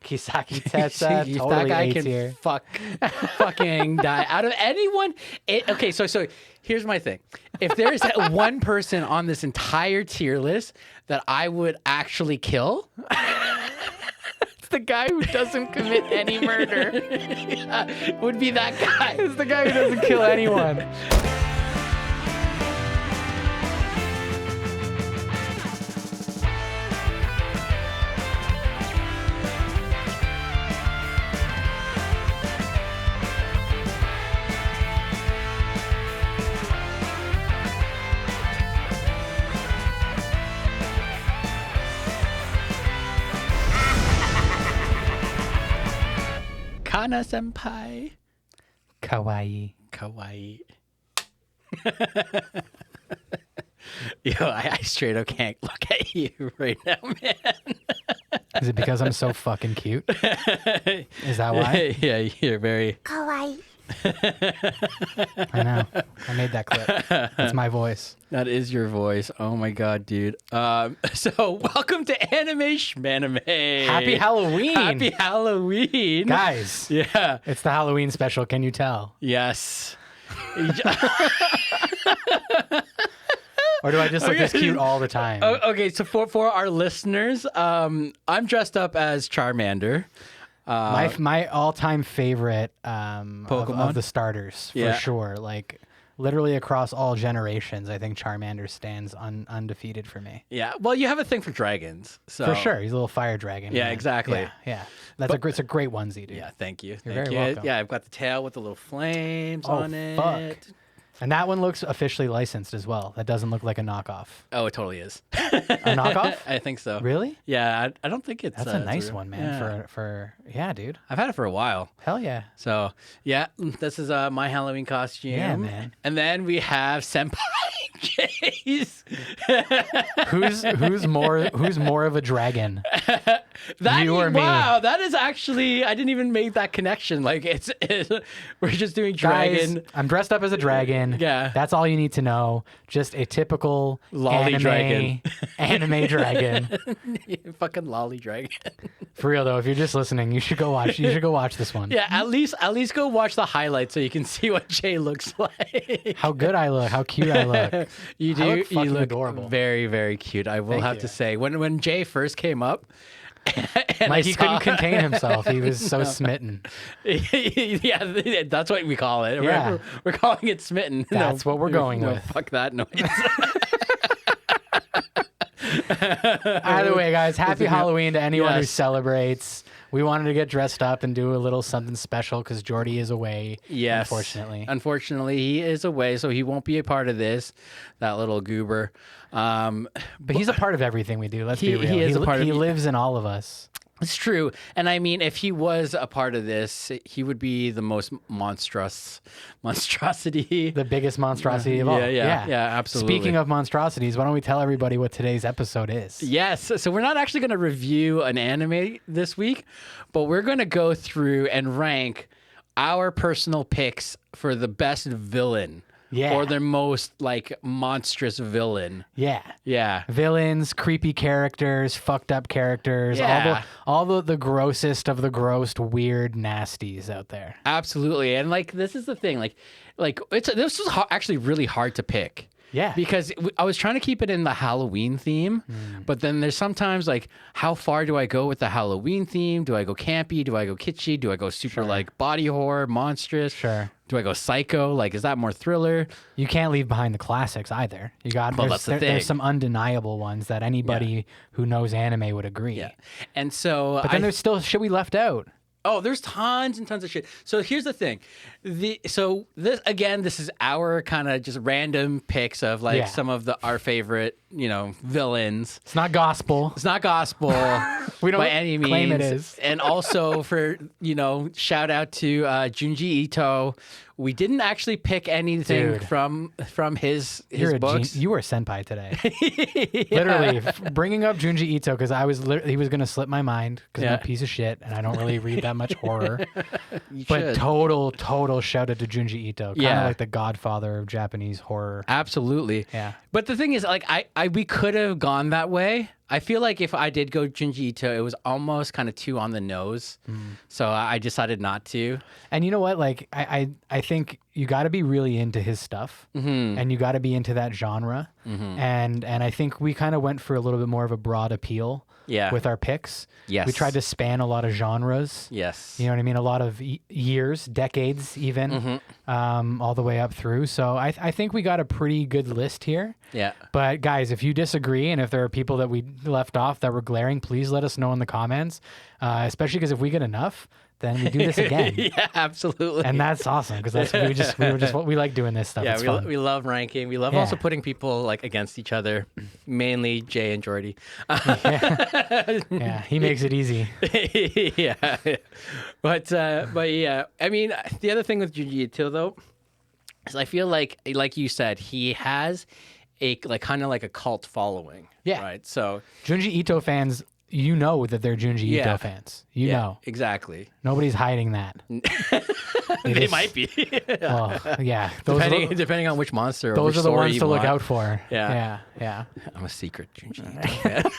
Kisaki Tetsa, If totally that guy A can tier. fucking die. Out of anyone, okay. So here's my thing. If there is that one person on this entire tier list that I would actually kill, it's the guy who doesn't commit any murder. Would be that guy. It's the guy who doesn't kill anyone. Kana senpai. Kawaii. Kawaii. Yo, I straight up can't look at you right now, man. Is it because I'm so fucking cute? Is that why? Yeah, you're very... Kawaii. I know. I made that clip. That's my voice. That is your voice. Oh my god, dude. So welcome to Anime Shmanime. Happy Halloween. Happy Halloween. Guys. Yeah. It's the Halloween special. Can you tell? Yes. Or do I just look this cute all the time? Okay, so for our listeners, I'm dressed up as Charmander. My all-time favorite Pokemon? of the starters, for Yeah. sure. Like, literally across all generations, I think Charmander stands undefeated for me. Yeah. Well, you have a thing for dragons. So. For sure. He's a little fire dragon. Yeah, man. exactly. Yeah. It's a great onesie, dude. Yeah, thank you. You're Thank very you. welcome. Yeah, I've got the tail with the little flames Oh, on it. fuck. And that one looks officially licensed as well. That doesn't look like a knockoff. Oh, it totally is. A knockoff? I think so. Really? Yeah, I don't think it's. That's a it's nice real. one, man. Yeah. Yeah, dude. I've had it for a while. Hell yeah. So yeah, this is my Halloween costume. Yeah, man. And then we have Senpai Jace. Who's more of a dragon? That You or me? Wow, that is actually I didn't even make that connection. Like it's we're just doing dragon. Guys, I'm dressed up as a dragon. Yeah. That's all you need to know. Just a typical Lolly dragon. Anime dragon. Fucking lolly dragon. For real though, if you're just listening, you should go watch this one. Yeah, at least go watch the highlights so you can see what Jay looks like. How good I look, how cute I look. You do. I look fucking you look adorable. very, very cute. I will Thank have you. to say, when Jay first came up, and Like I he saw- couldn't contain himself. He was so smitten. Yeah, that's what we call it. Yeah. We're calling it smitten. That's what we're going with. Fuck that noise. Either way, guys, happy Halloween to anyone who Yes. celebrates. We wanted to get dressed up and do a little something special because Jordy is away. Yes. Unfortunately, he is away, so he won't be a part of this. That little goober. but he's a part of everything we do. Let's be real. he is a part of- He lives in all of us. It's true. And I mean, if he was a part of this, he would be the most monstrosity. The biggest monstrosity of all. Yeah, absolutely. Speaking of monstrosities, why don't we tell everybody what today's episode is? Yes. So we're not actually going to review an anime this week, but we're going to go through and rank our personal picks for the best villain. Yeah. Or their most like monstrous villain. Yeah. Yeah. Villains, creepy characters, fucked up characters, Yeah. all the grossest of the gross, weird nasties out there. Absolutely. And like this is the thing, like this was actually really hard to pick. Yeah. Because I was trying to keep it in the Halloween theme, but then there's sometimes like, how far do I go with the Halloween theme? Do I go campy? Do I go kitschy? Do I go super like body horror, monstrous? Sure. Do I go psycho? Like, is that more thriller? You can't leave behind the classics either. You got Well, that's the thing. there's some undeniable ones that anybody who knows anime would agree. Yeah. And so, But then there's still shit we left out. oh, there's tons and tons of shit. So here's the thing. This is our kind of just random picks of like Yeah. some of our favorite, villains. It's not gospel. It's not gospel We don't by any means. claim it is. And also for, shout out to Junji Ito. We didn't actually pick anything Dude. from his You're a books. you were a senpai today. Literally bringing up Junji Ito because he was gonna slip my mind because I'm Yeah. a piece of shit and I don't really read that much horror. You But should. total shout out to Junji Ito, kind of Yeah. like the godfather of Japanese horror. Absolutely. Yeah. But the thing is, like, we could have gone that way. I feel like if I did go Junji Ito, it was almost kind of too on the nose. So I decided not to. And you know what? Like, I think you got to be really into his stuff, and you got to be into that genre. And I think we kind of went for a little bit more of a broad appeal. Yeah. With our picks. Yes. We tried to span a lot of genres. Yes. You know what I mean? A lot of years, decades even, all the way up through. So I think we got a pretty good list here. Yeah. But guys, if you disagree and if there are people that we left off that were glaring, please let us know in the comments, especially because if we get enough, then we do this again. Yeah, absolutely. And that's awesome because we like doing this stuff. Yeah, it's fun. we love ranking. We love also putting people like against each other, mainly Jay and Jordy. Yeah, he makes it easy. Yeah, but yeah, I mean, the other thing with Junji Ito though is I feel like you said, he has a kind of like a cult following. Yeah. Right. So Junji Ito fans, you know that they're Junji Ito fans. You know. Exactly. Nobody's hiding that. They might be. Well, yeah. Depending on which monster. Those or are the ones you to look want. out for. Yeah. Yeah. I'm a secret Junji Ito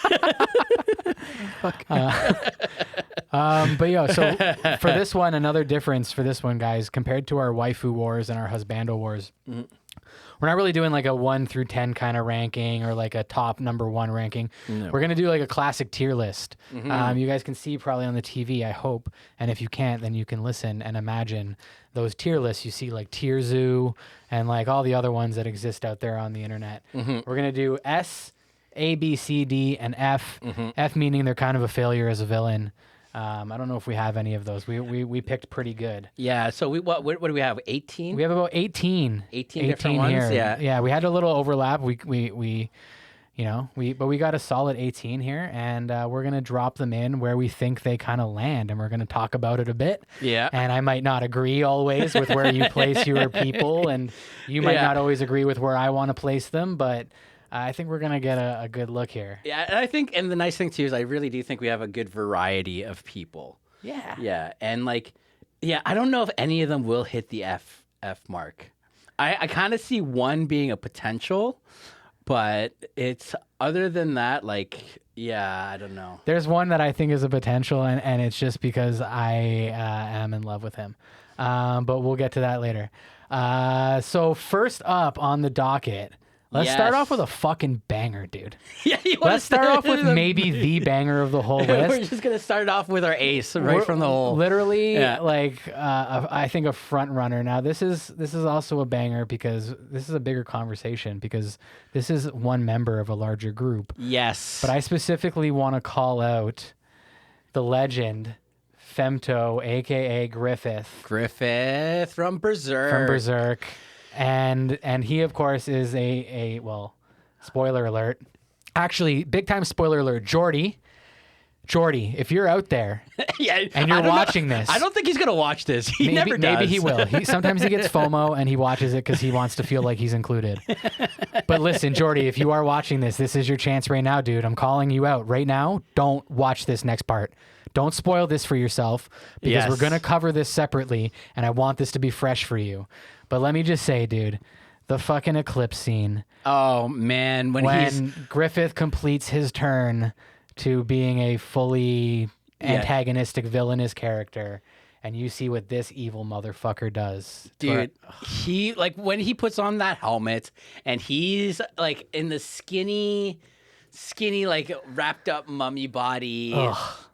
fan. But yeah, so for this one, another difference for this one, guys, compared to our waifu wars and our husbando wars, we're not really doing like a 1 through 10 kind of ranking or like a top number 1 ranking. No. We're going to do like a classic tier list. You guys can see probably on the TV, I hope. And if you can't, then you can listen and imagine those tier lists. You see like Tier Zoo and like all the other ones that exist out there on the internet. We're going to do S, A, B, C, D, and F. F meaning they're kind of a failure as a villain. I don't know if we have any of those. We picked pretty good. Yeah. So what do we have? 18? We have about 18. 18 different ones. Here. Yeah. We had a little overlap. But we got a solid 18 here, and we're gonna drop them in where we think they kind of land, and we're gonna talk about it a bit. Yeah. And I might not agree always with where you place your people, and you might not always agree with where I want to place them, but I think we're going to get a good look here. Yeah, and I think, and the nice thing too is I really do think we have a good variety of people. Yeah. Yeah, and like, I don't know if any of them will hit the F mark. I kind of see one being a potential, but it's other than that, like, I don't know. There's one that I think is a potential, and it's just because I am in love with him. But we'll get to that later. So first up on the docket, let's start off with a fucking banger, dude. Yeah, let's start off with maybe the banger of the whole list. We're just gonna start off with our ace from the whole. Literally, I think a front runner. Now, this is also a banger because this is a bigger conversation because this is one member of a larger group. Yes. But I specifically want to call out the legend, Femto, aka Griffith. Griffith from Berserk. From Berserk. And he, of course, is well, spoiler alert. Actually, big time spoiler alert. Jordy, if you're out there and you're watching this. I don't think he's going to watch this. He never does. Maybe he will. Sometimes he gets FOMO and he watches it because he wants to feel like he's included. But listen, Jordy, if you are watching this is your chance right now, dude. I'm calling you out right now. Don't watch this next part. Don't spoil this for yourself because we're going to cover this separately and I want this to be fresh for you. But let me just say, dude, the fucking eclipse scene. Oh, man. When Griffith completes his turn to being a fully antagonistic, villainous character, and you see what this evil motherfucker does. Dude, he, like, when he puts on that helmet and he's, like, in the skinny, like, wrapped up mummy body,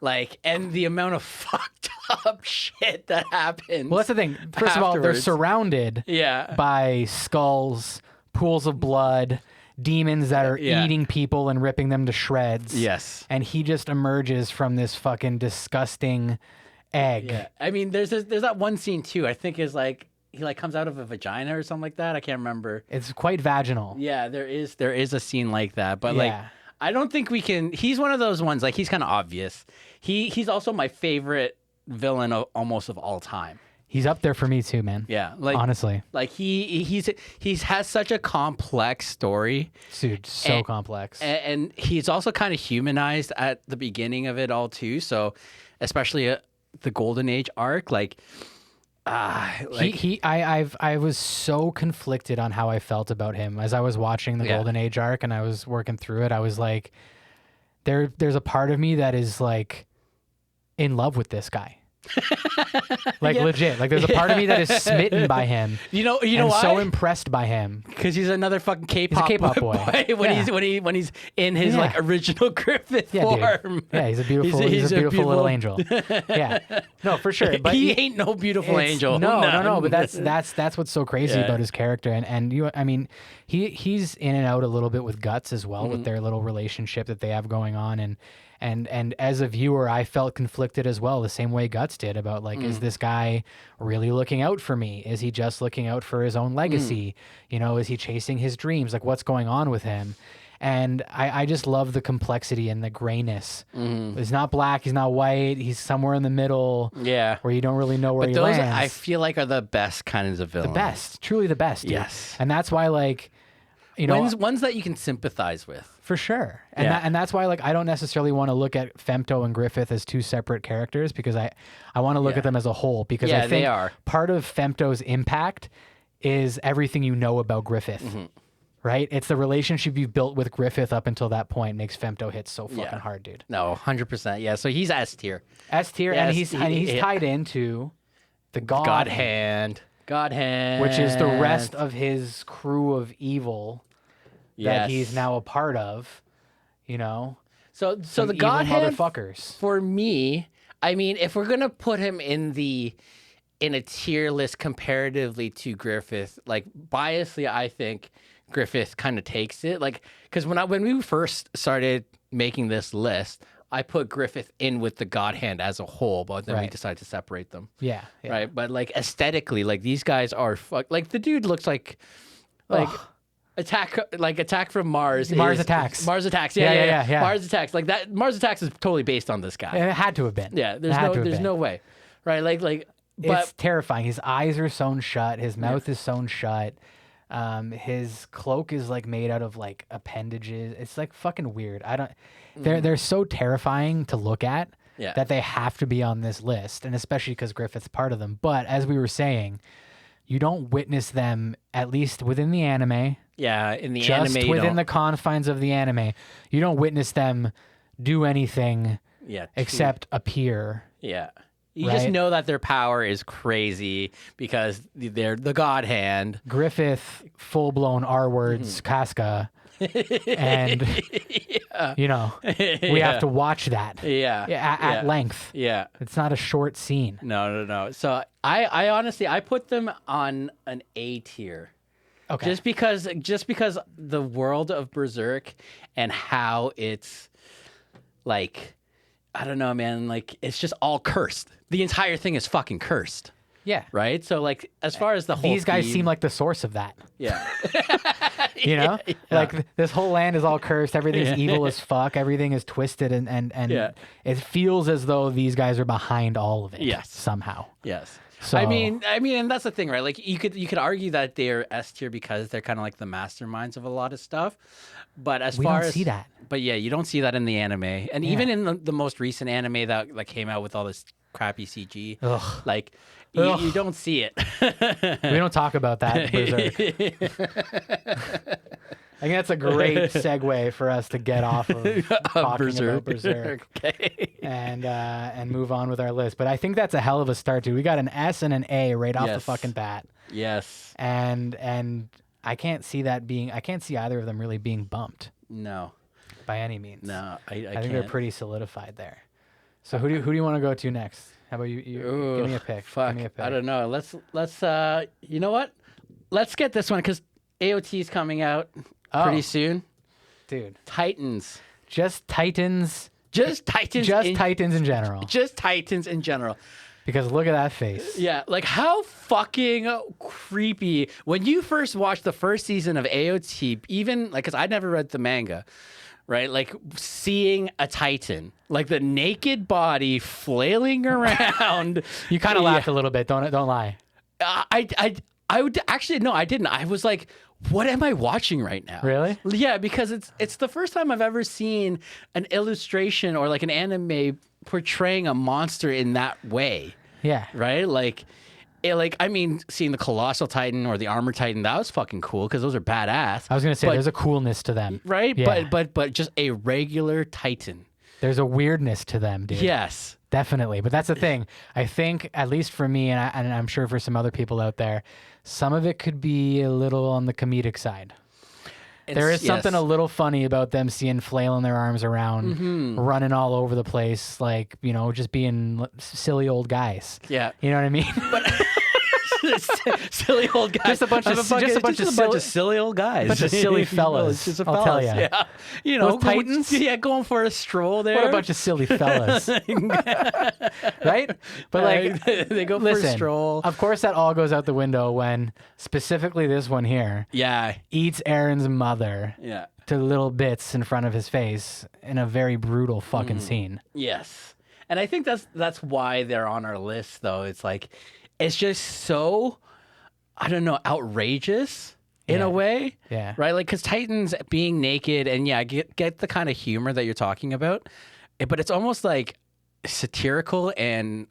like, and the amount of fucked up shit that happens. Well, that's the thing. First of all, they're surrounded by skulls, pools of blood, demons that are eating people and ripping them to shreds. Yes. And he just emerges from this fucking disgusting egg. Yeah. I mean, there's that one scene, too, I think is, like, he like comes out of a vagina or something like that. I can't remember. It's quite vaginal. Yeah, there is a scene like that, but like, I don't think we can. He's one of those ones. Like, he's kind of obvious. He's also my favorite villain almost of all time. He's up there for me too, man. Yeah, like honestly, like he has such a complex story, dude. So complex, and he's also kind of humanized at the beginning of it all too. So, especially the Golden Age arc, like. I was so conflicted on how I felt about him as I was watching the Golden Age arc and I was working through it. I was like, there's a part of me that is like in love with this guy. Like legit. Like there's a part of me that is smitten by him. You know and why? so impressed by him. Because he's another fucking K-pop, He's a K-pop boy. when he's in his like original Griffith form. Dude. Yeah, he's a beautiful he's a beautiful little angel. Yeah. No, for sure. But he ain't no beautiful angel. No, but that's what's so crazy about his character. And you I mean, he's in and out a little bit with Guts as well, with their little relationship that they have going on, and as a viewer, I felt conflicted as well, the same way Guts did, about like, is this guy really looking out for me? Is he just looking out for his own legacy? You know, is he chasing his dreams? Like, what's going on with him? And I just love the complexity and the grayness. He's not black, he's not white, he's somewhere in the middle. Yeah. Where you don't really know where but he those, lands. I feel like, are the best kinds of villains. The best, truly the best. Dude. Yes. And that's why, like, you know, ones that you can sympathize with. For sure. And that's why, like, I don't necessarily want to look at Femto and Griffith as two separate characters, because I want to look at them as a whole, because I think they are. Part of Femto's impact is everything you know about Griffith. Right? It's the relationship you've built with Griffith up until that point makes Femto hit so fucking hard, dude. No, 100%. Yeah, so he's S tier. S tier, and he's tied into the God Hand, which is the rest of his crew of evil that he's now a part of, you know. So the God Hand, motherfuckers. For me, I mean, if we're gonna put him in a tier list comparatively to Griffith, like biasly, I think Griffith kind of takes it. Like, because when we first started making this list, I put Griffith in with the God Hand as a whole, but then we decided to separate them. Yeah. Right. But like aesthetically, like these guys are like the dude looks like Attack from Mars. Mars Attacks. Mars Attacks. Yeah. Mars Attacks. Like that. Mars Attacks is totally based on this guy. It had to have been. Yeah. There's no way. Right. Like. But it's terrifying. His eyes are sewn shut. His mouth is sewn shut. His cloak is like made out of like appendages. It's like fucking weird. They're so terrifying to look at that they have to be on this list, and especially because Griffith's part of them. But as we were saying, you don't witness them, at least within the anime. Yeah, in the just anime, within the confines of the anime, you don't witness them do anything except appear. Yeah. You just know that their power is crazy because they're the God Hand. Griffith, full-blown R-words, Casca. And, you know, we have to watch that. At length. Yeah. It's not a short scene. No. So I honestly, I put them on an A tier. Okay. Just because the world of Berserk and how it's like, I don't know, man, like it's just all cursed. The entire thing is fucking cursed. Yeah. Right? So like as far as the whole these guys seem like the source of that. Yeah. You know? Yeah. Like this whole land is all cursed, everything's evil as fuck, everything is twisted and it feels as though these guys are behind all of it somehow. Yes. So, I mean, and that's the thing, right? Like you could argue that they're S tier because they're kind of like the masterminds of a lot of stuff. But as far as see that. But yeah, you don't see that in the anime, and even in the most recent anime that like came out with all this crappy CG, like you don't see it. We don't talk about that in Berserk. I think that's a great segue for us to get off of talking about Berserk and move on with our list. But I think that's a hell of a start, dude. We got an S and an A right off the fucking bat. Yes. And I can't see either of them really being bumped. No. By any means. No, I think they're pretty solidified there. So who do you want to go to next? How about you? Give me a pick. Fuck. Give me a pick. I don't know. Let's you know what? Let's get this one because AOT's coming out pretty soon. Dude. Titans. Just Titans. Just Titans. Titans in general. Just Titans in general. Because look at that face. Yeah, like how fucking creepy. When you first watched the first season of AOT, even like, because I never read the manga, right? Like seeing a Titan, like the naked body flailing around. You kind of laughed a little bit, don't lie. I would actually, no, I didn't. I was like, what am I watching right now? Really? Yeah, because it's the first time I've ever seen an illustration or like an anime portraying a monster in that way. Yeah. Right? Like I mean, seeing the Colossal Titan or the Armor Titan, that was fucking cool because those are badass. I was gonna say there's a coolness to them, right? Yeah. But just a regular Titan. There's a weirdness to them, dude. Yes. Definitely. But that's the thing. I think, at least for me, and I'm sure for some other people out there, some of it could be a little on the comedic side. There is something a little funny about them seeing flailing their arms around, running all over the place, like, just being silly old guys. Yeah. You know what I mean? But silly old guys. Just a bunch of silly old guys. Bunch of silly fellas. I'll tell you. Yeah. Those Titans. Yeah, going for a stroll there. What a bunch of silly fellas. Right? But they go for a stroll. Of course, that all goes out the window when specifically this one here eats Aaron's mother to little bits in front of his face in a very brutal fucking scene. Yes. And I think that's why they're on our list, though. It's like, it's just so, I don't know, outrageous in a way. Yeah. Right? Like, because Titans being naked and get the kind of humor that you're talking about, but it's almost like satirical and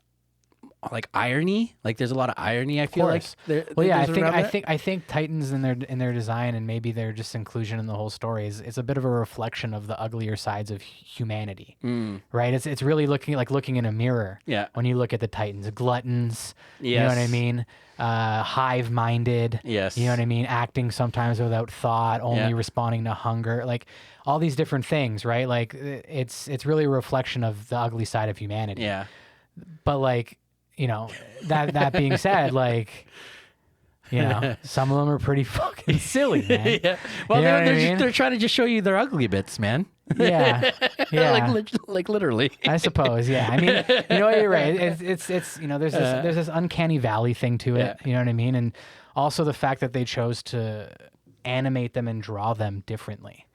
like irony. Like, there's a lot of irony, I feel like. I think Titans in their design and maybe their just inclusion in the whole story is a bit of a reflection of the uglier sides of humanity. Right? It's really looking in a mirror. Yeah. When you look at the Titans, gluttons. Yes. You know what I mean? Hive-minded. Yes. You know what I mean? Acting sometimes without thought, only responding to hunger. Like all these different things, right? Like it's really a reflection of the ugly side of humanity. Yeah. But like, that being said, like, some of them are pretty fucking silly, man. Yeah. Well, they're trying to just show you their ugly bits, man. Yeah. Yeah. like literally. I suppose. Yeah. I mean, you're right. It's there's this uncanny valley thing to it. You know what I mean? And also the fact that they chose to animate them and draw them differently.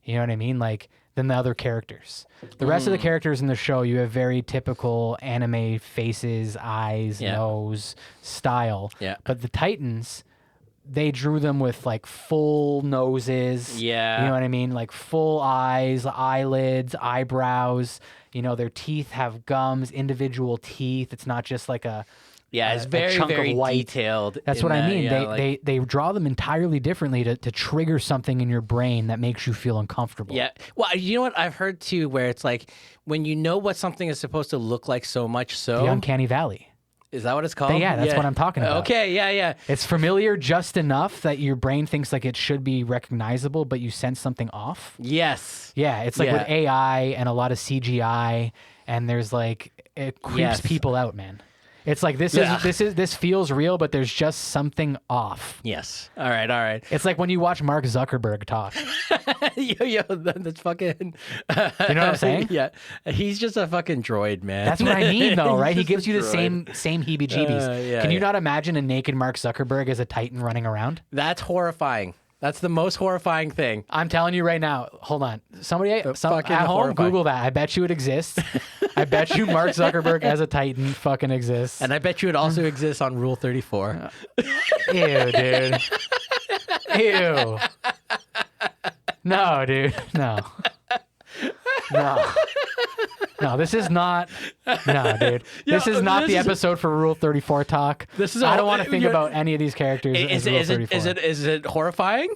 You know what I mean? Like, than the other characters. The rest of the characters in the show, you have very typical anime faces, eyes, nose, style. Yeah. But the Titans, they drew them with like full noses. Yeah. You know what I mean? Like full eyes, eyelids, eyebrows. Their teeth have gums, individual teeth. It's not just like it's very, very detailed. That's what I mean. They draw them entirely differently to trigger something in your brain that makes you feel uncomfortable. Yeah. Well, you know what I've heard too, where it's like when you know what something is supposed to look like so much so. The uncanny valley. Is that what it's called? Yeah, that's what I'm talking about. Okay, yeah. It's familiar just enough that your brain thinks like it should be recognizable, but you sense something off. Yes. Yeah, it's like with AI and a lot of CGI, and there's like, it creeps people out, man. It's like this feels real, but there's just something off. Yes. All right. It's like when you watch Mark Zuckerberg talk. yo, that's fucking. You know what I'm saying? Yeah, he's just a fucking droid, man. That's what I mean, though, right? He gives you the same heebie-jeebies. Can you not imagine a naked Mark Zuckerberg as a Titan running around? That's horrifying. That's the most horrifying thing. I'm telling you right now. Hold on. Somebody at home, horrifying. Google that. I bet you it exists. I bet you Mark Zuckerberg as a Titan fucking exists. And I bet you it also exists on Rule 34. Ew, dude. Ew. No, dude. No. No, this is not. No, dude. This is not the episode for Rule 34 talk. I don't want to think about any of these characters. Is it horrifying?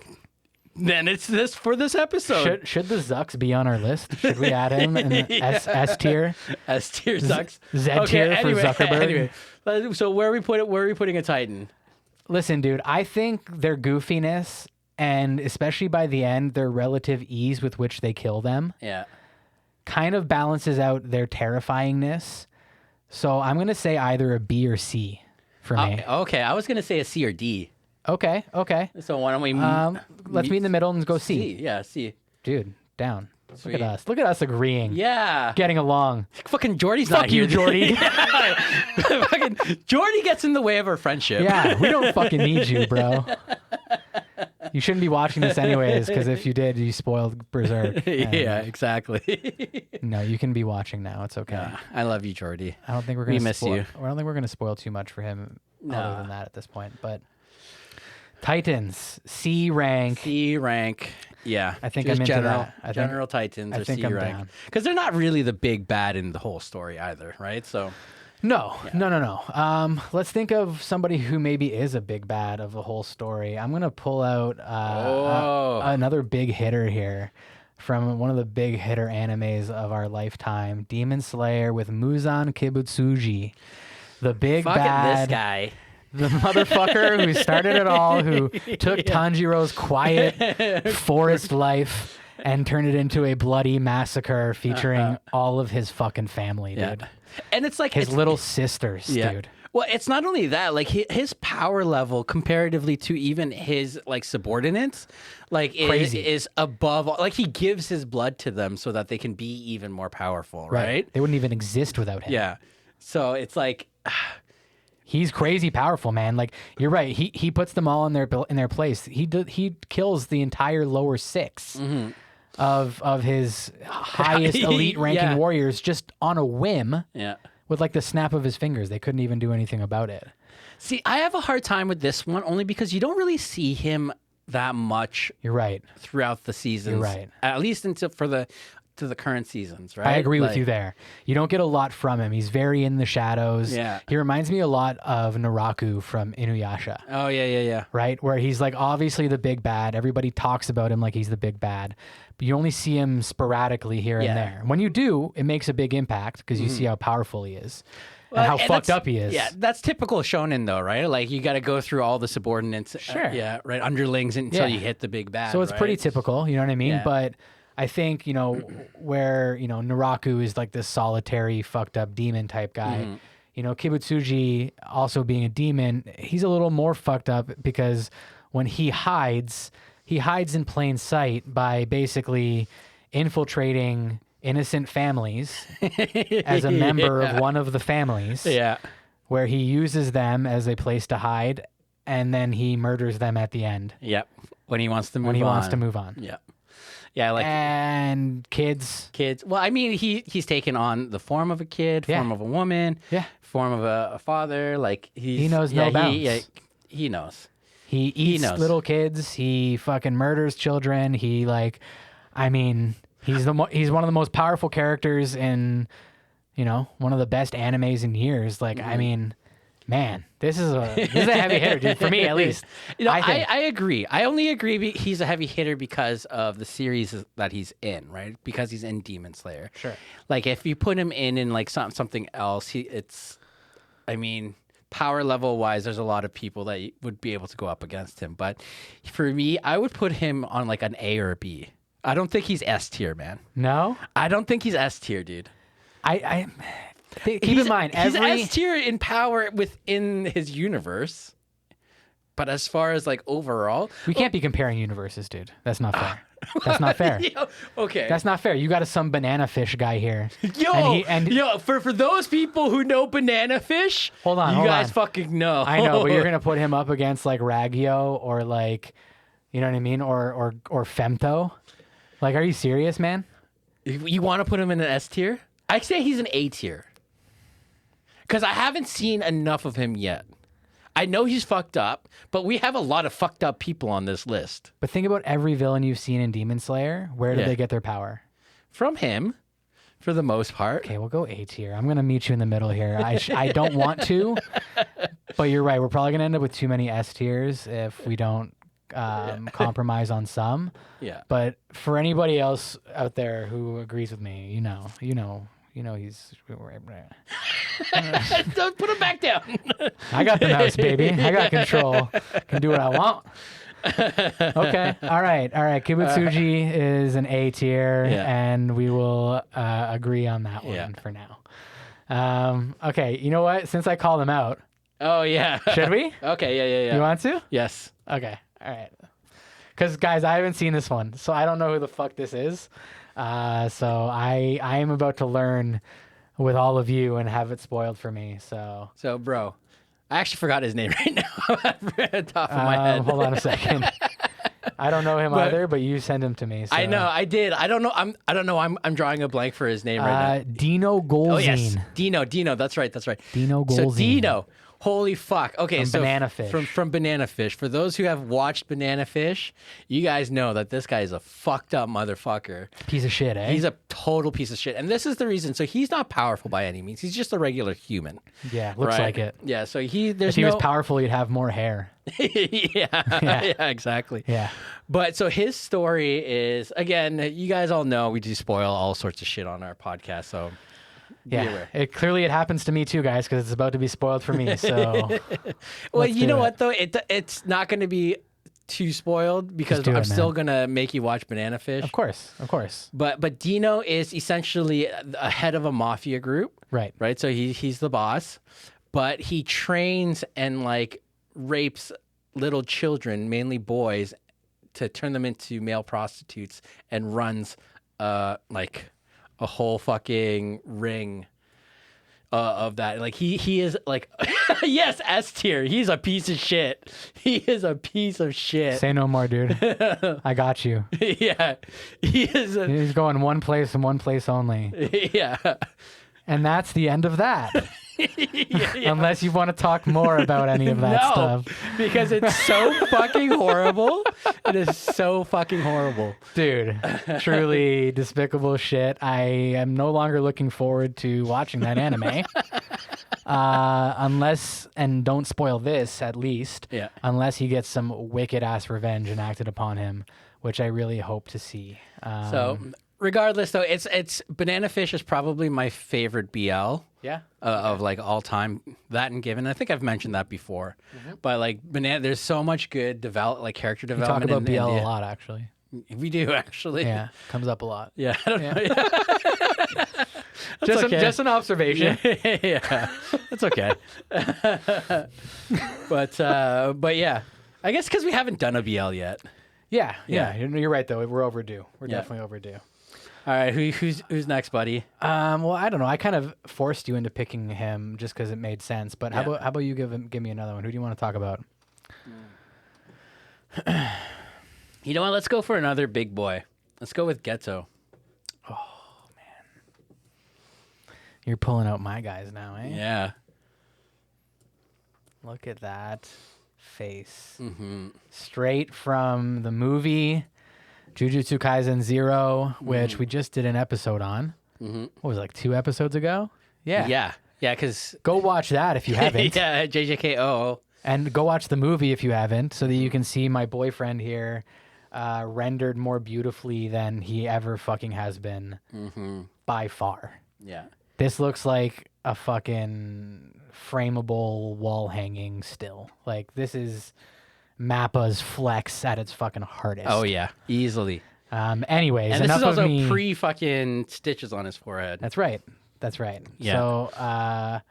Then it's this for this episode. Should the Zucks be on our list? Should we add him in S tier? S tier Zucks. Z tier for Zuckerberg. Anyway, so where are we putting a Titan? Listen, dude. I think their goofiness and especially by the end, their relative ease with which they kill them. Yeah. Kind of balances out their terrifyingness. So I'm going to say either a B or C for me. Okay, I was going to say a C or D. Okay. So why don't we let's meet in the middle and go C. Yeah, C. Dude, down. Sweet. Look at us agreeing. Yeah. Getting along. Fucking Jordy's not here. Fuck you, Jordy. Fucking Jordy gets in the way of our friendship. Yeah, we don't fucking need you, bro. You shouldn't be watching this anyways, because if you did, you spoiled Berserk. Yeah, exactly. No, you can be watching now. It's okay. I love you, Jordy. I don't think we're gonna miss you. I don't think we're gonna spoil too much for him other than that at this point. But Titans, C rank. Yeah, I think I'm into that. General Titans are C rank because they're not really the big bad in the whole story either, right? So No. Let's think of somebody who maybe is a big bad of the whole story. I'm gonna pull out another big hitter here from one of the big hitter animes of our lifetime, Demon Slayer with Muzan Kibutsuji, the big bad. This guy. The motherfucker who started it all, who took Tanjiro's quiet forest life and turned it into a bloody massacre featuring all of his fucking family, dude. And it's like his little sisters, dude. Well, it's not only that, like his power level comparatively to even his like subordinates, like is above. Like he gives his blood to them so that they can be even more powerful, right? They wouldn't even exist without him. Yeah. So it's like he's crazy powerful, man. Like you're right. He puts them all in their place. He kills the entire lower 6 of his highest elite ranking warriors just on a whim. Yeah. With like the snap of his fingers. They couldn't even do anything about it. See, I have a hard time with this one only because you don't really see him that much. You're right. Throughout the seasons. You're right. At least until to the current seasons, right? I agree with you there. You don't get a lot from him. He's very in the shadows. Yeah. He reminds me a lot of Naraku from Inuyasha. Oh, yeah. Right? Where he's like obviously the big bad. Everybody talks about him like he's the big bad. But you only see him sporadically here and there. When you do, it makes a big impact because you see how powerful he is. And how fucked up he is. Yeah, that's typical shonen though, right? Like you got to go through all the subordinates. Sure. Right. Underlings until you hit the big bad. So it's pretty typical, you know what I mean? Yeah. But I think, where, Naraku is like this solitary, fucked up demon type guy. Kibutsuji also being a demon, he's a little more fucked up because when he hides in plain sight by basically infiltrating innocent families as a member of one of the families. Yeah. Where he uses them as a place to hide and then he murders them at the end. Yep. When he wants to move on. Yeah. Yeah, and kids. Well, I mean, he's taken on the form of a kid, form of a woman, form of a father. Like he knows no bounds. He knows. He eats little kids. He fucking murders children. He's one of the most powerful characters in, one of the best animes in years. Like, man, this is a heavy hitter, dude. For me, at least. I agree. I only agree he's a heavy hitter because of the series that he's in, right? Because he's in Demon Slayer. Sure. Like if you put him in like something else, power level wise, there's a lot of people that would be able to go up against him. But for me, I would put him on like an A or a B. I don't think he's S tier, man. No? I don't think he's S tier, dude. Keep in mind, he's S tier in power within his universe. But as far as like overall, we can't be comparing universes, dude. That's not fair. That's not fair. Okay. That's not fair. You got some banana fish guy here. For those people who know banana fish, hold on, you guys fucking know. I know, but you're gonna put him up against like Raggio or like, you know what I mean, or Femto. Like, are you serious, man? You want to put him in an S tier? I'd say he's an A tier. Because I haven't seen enough of him yet. I know he's fucked up, but we have a lot of fucked up people on this list. But think about every villain you've seen in Demon Slayer. Where do they get their power? From him, for the most part. Okay, we'll go A tier. I'm going to meet you in the middle here. I don't want to, but you're right. We're probably going to end up with too many S tiers if we don't compromise on some. Yeah. But for anybody else out there who agrees with me, you know he's. Don't put him back down. I got the mouse, baby. I got control. Can do what I want. Okay. All right. Kibutsuji is an A tier, and we will agree on that one for now. Okay. You know what? Since I called him out. Oh yeah. Should we? Okay. Yeah. You want to? Yes. Okay. All right. Because guys, I haven't seen this one, so I don't know who the fuck this is. So I am about to learn with all of you and have it spoiled for me. So bro, I actually forgot his name right now at the top of my head. Hold on a second. I don't know him either, but you send him to me. So. I know, I did. I don't know. I'm drawing a blank for his name right now. Dino Golzine. Oh yes, Dino. That's right. Dino Golzine. So Dino, Holy fuck. Okay, From Banana Fish. From Banana Fish. For those who have watched Banana Fish, you guys know that this guy is a fucked up motherfucker. Piece of shit, eh? He's a total piece of shit. And this is the reason. So he's not powerful by any means. He's just a regular human. Yeah, looks right? like it. Yeah, so If he was powerful, he'd have more hair. yeah, exactly. Yeah. But so his story is, again, you guys all know we do spoil all sorts of shit on our podcast, so yeah. It happens to me too, guys, because it's about to be spoiled for me. So, well, you know what though, it's not going to be too spoiled because I'm still gonna make you watch Banana Fish. Of course. But Dino is essentially a head of a mafia group. Right. Right. So he's the boss, but he trains and like rapes little children, mainly boys, to turn them into male prostitutes and runs like a whole fucking ring of that. Like he is like yes, S tier. He's a piece of shit. He is a piece of shit. Say no more, dude. I got you. Yeah. He's going one place and one place only. Yeah. And that's the end of that. Yeah. Unless you want to talk more about any of that stuff. Because it's so fucking horrible. It is so fucking horrible. Dude, truly despicable shit. I am no longer looking forward to watching that anime. Unless, and don't spoil this at least, unless he gets some wicked ass revenge enacted upon him, which I really hope to see. So regardless though, it's Banana Fish is probably my favorite BL. Yeah. Of like all time, that and Given. I think I've mentioned that before, but like there's so much good character development. We talk about BL a lot, actually. We do actually. Yeah, comes up a lot. Yeah. I don't know. Just an observation. Yeah, that's okay. But yeah, I guess because we haven't done a BL yet. Yeah. You're right though. We're overdue. We're definitely overdue. All right, who's next, buddy? Well, I don't know. I kind of forced you into picking him just because it made sense. But how about you give me another one? Who do you want to talk about? You know what? Let's go for another big boy. Let's go with Ghetto. Oh man, you're pulling out my guys now, eh? Yeah. Look at that face. Straight from the movie Jujutsu Kaisen 0, which we just did an episode on. What was it, like 2 episodes ago? Yeah, because... Go watch that if you haven't. Yeah, JJKO. And go watch the movie if you haven't, so that you can see my boyfriend here rendered more beautifully than he ever fucking has been by far. Yeah. This looks like a fucking frameable wall hanging still. Like, this is Mappa's flex at its fucking hardest. Oh, yeah. Easily. Anyways, and this is also pre-fucking stitches on his forehead. That's right. Yeah. So,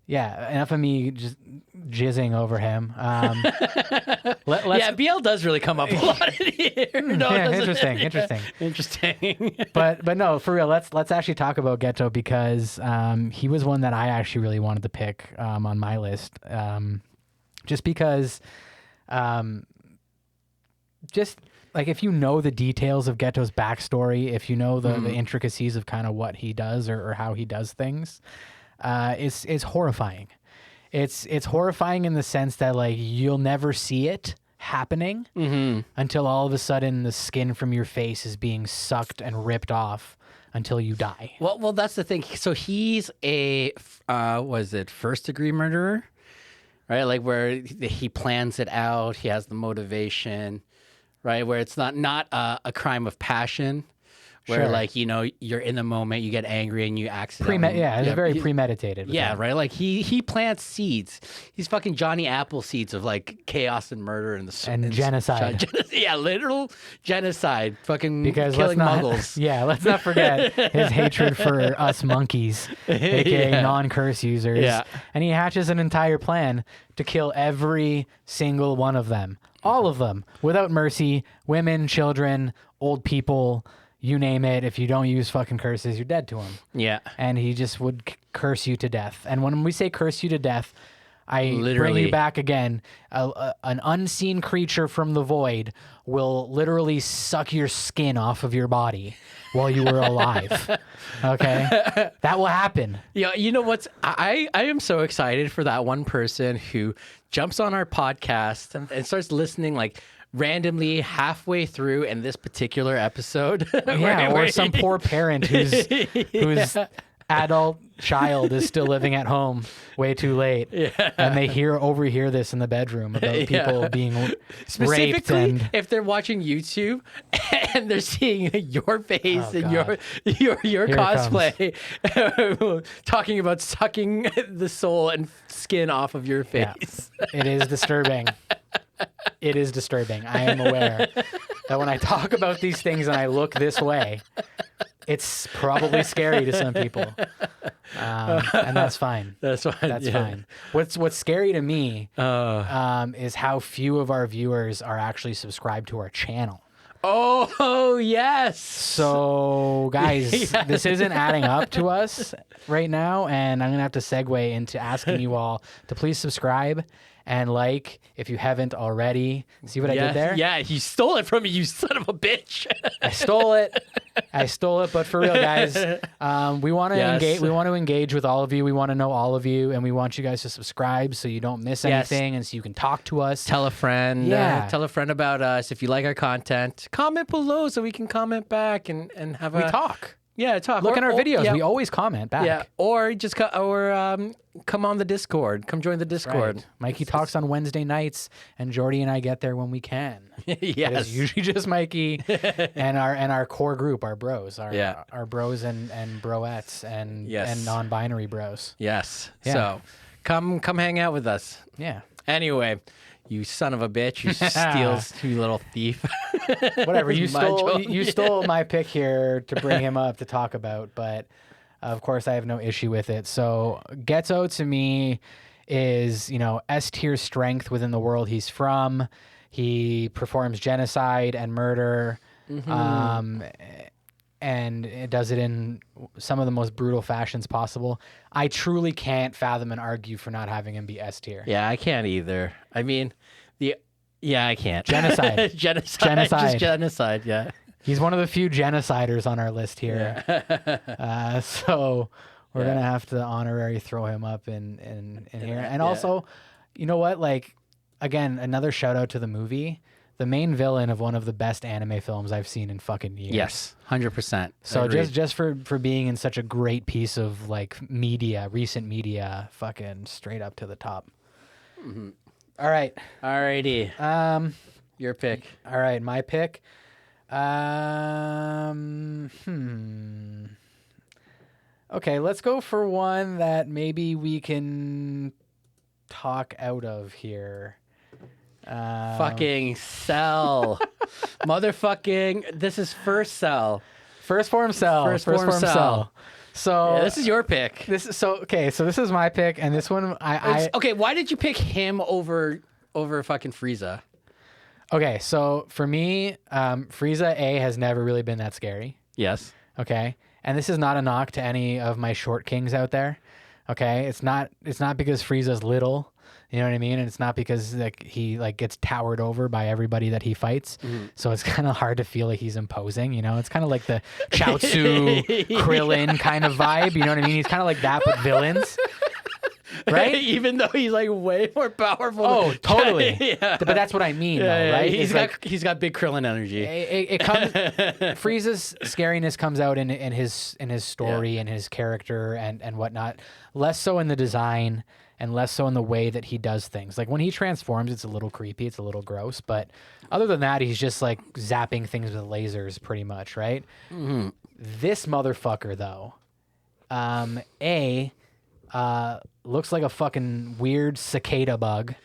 enough of me just jizzing over him. BL does really come up a lot in here. No, interesting. But no, for real, let's actually talk about Ghetto because he was one that I actually really wanted to pick on my list. Just because, just like if you know the details of Ghetto's backstory, if you know the intricacies of kind of what he does or how he does things, it's horrifying. It's horrifying in the sense that like you'll never see it happening until all of a sudden the skin from your face is being sucked and ripped off until you die. Well, that's the thing. So he's a first degree murderer, right? Like where he plans it out, he has the motivation, right? Where it's not a crime of passion. Where like, you know, you're in the moment, you get angry and you accidentally... it's very premeditated. Yeah, right? Like he plants seeds. He's fucking Johnny Appleseeds of like chaos and murder and genocide. Literal genocide. Fucking because killing muggles. Yeah, let's not forget his hatred for us monkeys, aka non-curse users. Yeah. And he hatches an entire plan to kill every single one of them. All of them. Without mercy. Women, children, old people... You name it. If you don't use fucking curses, you're dead to him. Yeah. And he just would curse you to death. And when we say curse you to death, I bring Literally. you back again. An unseen creature from the void will literally suck your skin off of your body while you were alive. Okay? That will happen. Yeah, you know what's I am so excited for that one person who jumps on our podcast and starts listening like randomly halfway through in this particular episode. Yeah, or some poor parent whose adult child is still living at home way too late, and they overhear this in the bedroom about people being raped. Specifically, And if they're watching YouTube and they're seeing your face and God. your it cosplay, talking about sucking the soul and skin off of your face. it is disturbing. It is disturbing. I am aware that when I talk about these things and I look this way, it's probably scary to some people, and that's fine. That's fine. That's fine. What's scary to me is how few of our viewers are actually subscribed to our channel. Oh yes. So guys, this isn't adding up to us right now, and I'm gonna have to segue into asking you all to please subscribe and like if you haven't already. See what I did there? Yeah, you stole it from me, you son of a bitch. I stole it, but for real, guys, we want to engage. We want to engage with all of you. We want to know all of you, and we want you guys to subscribe so you don't miss anything, and so you can talk to us. Tell a friend. Yeah. Tell a friend about us. If you like our content, comment below so we can comment back and have We a talk. Yeah, talk. Look in our videos. Yeah, We always comment back. yeah. Or just come on the Discord. Come join the Discord. Right. Mikey talks on Wednesday nights, and Jordy and I get there when we can. Yes. It's usually just Mikey and our core group, our bros, our bros and broettes and non-binary bros. Yes. Yeah. So come hang out with us. Yeah. Anyway, you son of a bitch, you little thief. Whatever. You My stole my pick here to bring him up to talk about, but of course I have no issue with it. So Ghetto to me is, S tier strength within the world he's from. He performs genocide and murder. And it does it in some of the most brutal fashions possible. I truly can't fathom and argue for not having him be S tier. Yeah, I can't either. I mean, I can't. Genocide. Genocide. Just genocide, yeah. He's one of the few genociders on our list here. So we're going to have to honorary throw him up in here. And also, you know what? Like, again, another shout out to the movie. The main villain of one of the best anime films I've seen in fucking years. Yes, 100%. So Agreed. just for being in such a great piece of like recent media, fucking straight up to the top. Mm-hmm. All right. Alrighty. Your pick. All right, my pick. Okay, let's go for one that maybe we can talk out of here. Fucking Cell. Motherfucking. This is First Cell. First Form Cell. First Form Cell. So Yeah, this is your pick. this is my pick, and this one Okay, why did you pick him over fucking Frieza? Okay, so for me, Frieza has never really been that scary. Yes. Okay, and this is not a knock to any of my short kings out there. Okay, it's not because Frieza's little, you know what I mean, and it's not because he gets towered over by everybody that he fights. So it's kind of hard to feel like he's imposing. It's kind of like the Chaozu Krillin kind of vibe. You know what I mean? He's kind of like that, but villains. Right? Even though he's like way more powerful. Oh, totally. Yeah. But that's what I mean, though, right? He's got big Krillin energy. It comes. Frieza's scariness comes out in his story and his character and whatnot. Less so in the design and less so in the way that he does things. Like when he transforms, it's a little creepy, it's a little gross. But other than that, he's just like zapping things with lasers, pretty much, right? Mm-hmm. This motherfucker, though, looks like a fucking weird cicada bug.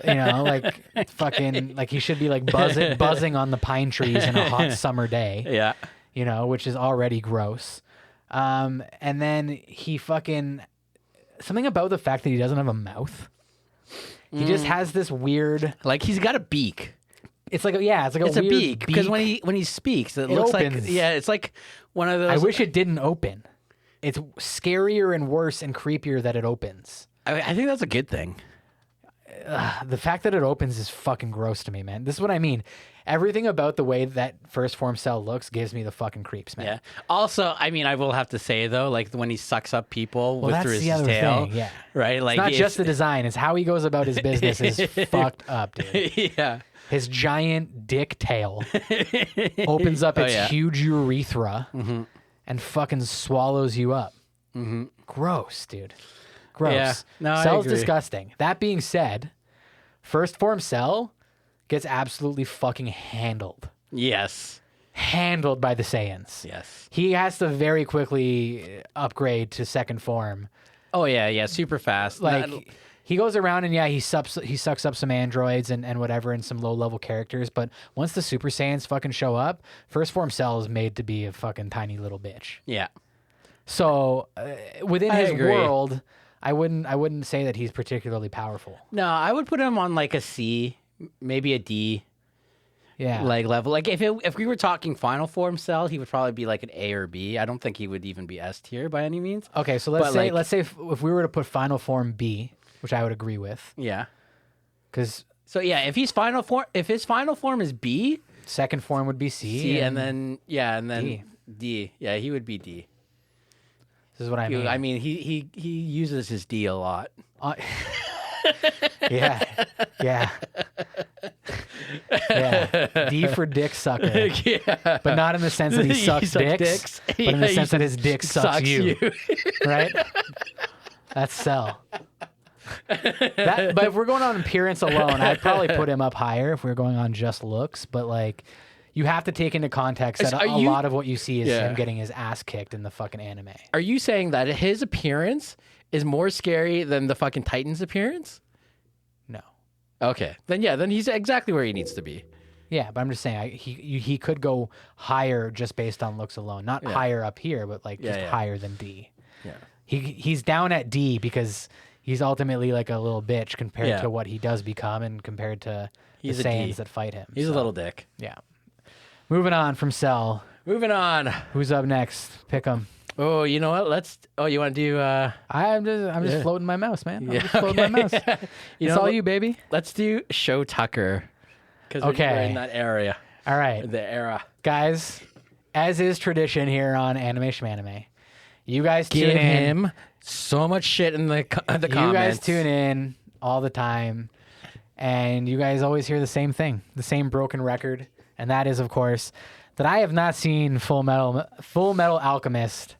Like fucking like he should be like buzzing on the pine trees in a hot summer day. Yeah. Which is already gross. And then he fucking something about the fact that he doesn't have a mouth. He just has this weird Like he's got a beak. It's like a It's a weird beak because when he speaks, it looks opens. like it's like one of those. I wish it didn't open. It's scarier and worse and creepier that it opens. I think that's a good thing. The fact that it opens is fucking gross to me, man. This is what I mean. Everything about the way that first form cell looks gives me the fucking creeps, man. Yeah. Also, I mean, I will have to say though, like when he sucks up people through his tail, thing, yeah. right? Like It's not just the design; it's how he goes about his business is fucked up, dude. Yeah. His giant dick tail opens up its huge urethra and fucking swallows you up. Mm-hmm. Gross, dude. Gross. Yeah. No, I Cell's agree. disgusting. That being said, first form Cell gets absolutely fucking handled. Yes. Handled by the Saiyans. Yes. He has to very quickly upgrade to second form. Oh yeah, yeah, super fast. Like he goes around and he sucks up some androids and whatever and some low level characters, but once the Super Saiyans fucking show up, first form Cell is made to be a fucking tiny little bitch. Yeah. So within I his agree. world, I wouldn't say that he's particularly powerful. No, I would put him on like a C, maybe a D. Yeah. Like level. Like if we were talking final form Cell, he would probably be like an A or B. I don't think he would even be S tier by any means. Okay, so let's say if we were to put final form B, which I would agree with, Yeah. because So yeah, if his final form is B, second form would be C, and then D. D. Yeah, he would be D. This is what I mean. I mean, he uses his D a lot. Yeah, yeah, yeah. D for dick sucker, Yeah. but not in the sense that he sucks sucks dicks, but in Yeah, the he sense that his dick sucks you, right? That's Cell. But if we're going on appearance alone, I'd probably put him up higher if we were going on just looks. But like, you have to take into context that a lot of what you see is him getting his ass kicked in the fucking anime. Are you saying that his appearance is more scary than the fucking Titan's appearance? No. Okay. Then he's exactly where he needs to be. Yeah, but I'm just saying he could go higher just based on looks alone. Not higher up here, but like just higher than D. Yeah. He's down at D because he's ultimately like a little bitch compared to what he does become and compared to He's the a D. Saiyans that fight him. He's a little dick. Yeah. Moving on from Cell. Moving on. Who's up next? Pick him. Oh, you know what? You want to do I'm just floating my mouse, man. I'm just floating my mouse. It's all you, baby. Let's do Shou Tucker. Because we're in that area. All right. The era. Guys, as is tradition here on Anime Shmanime, you guys Give tune in. him so much shit in the comments. You guys tune in all the time, and you guys always hear the same thing, the same broken record, and that is, of course, that I have not seen Full Metal Alchemist,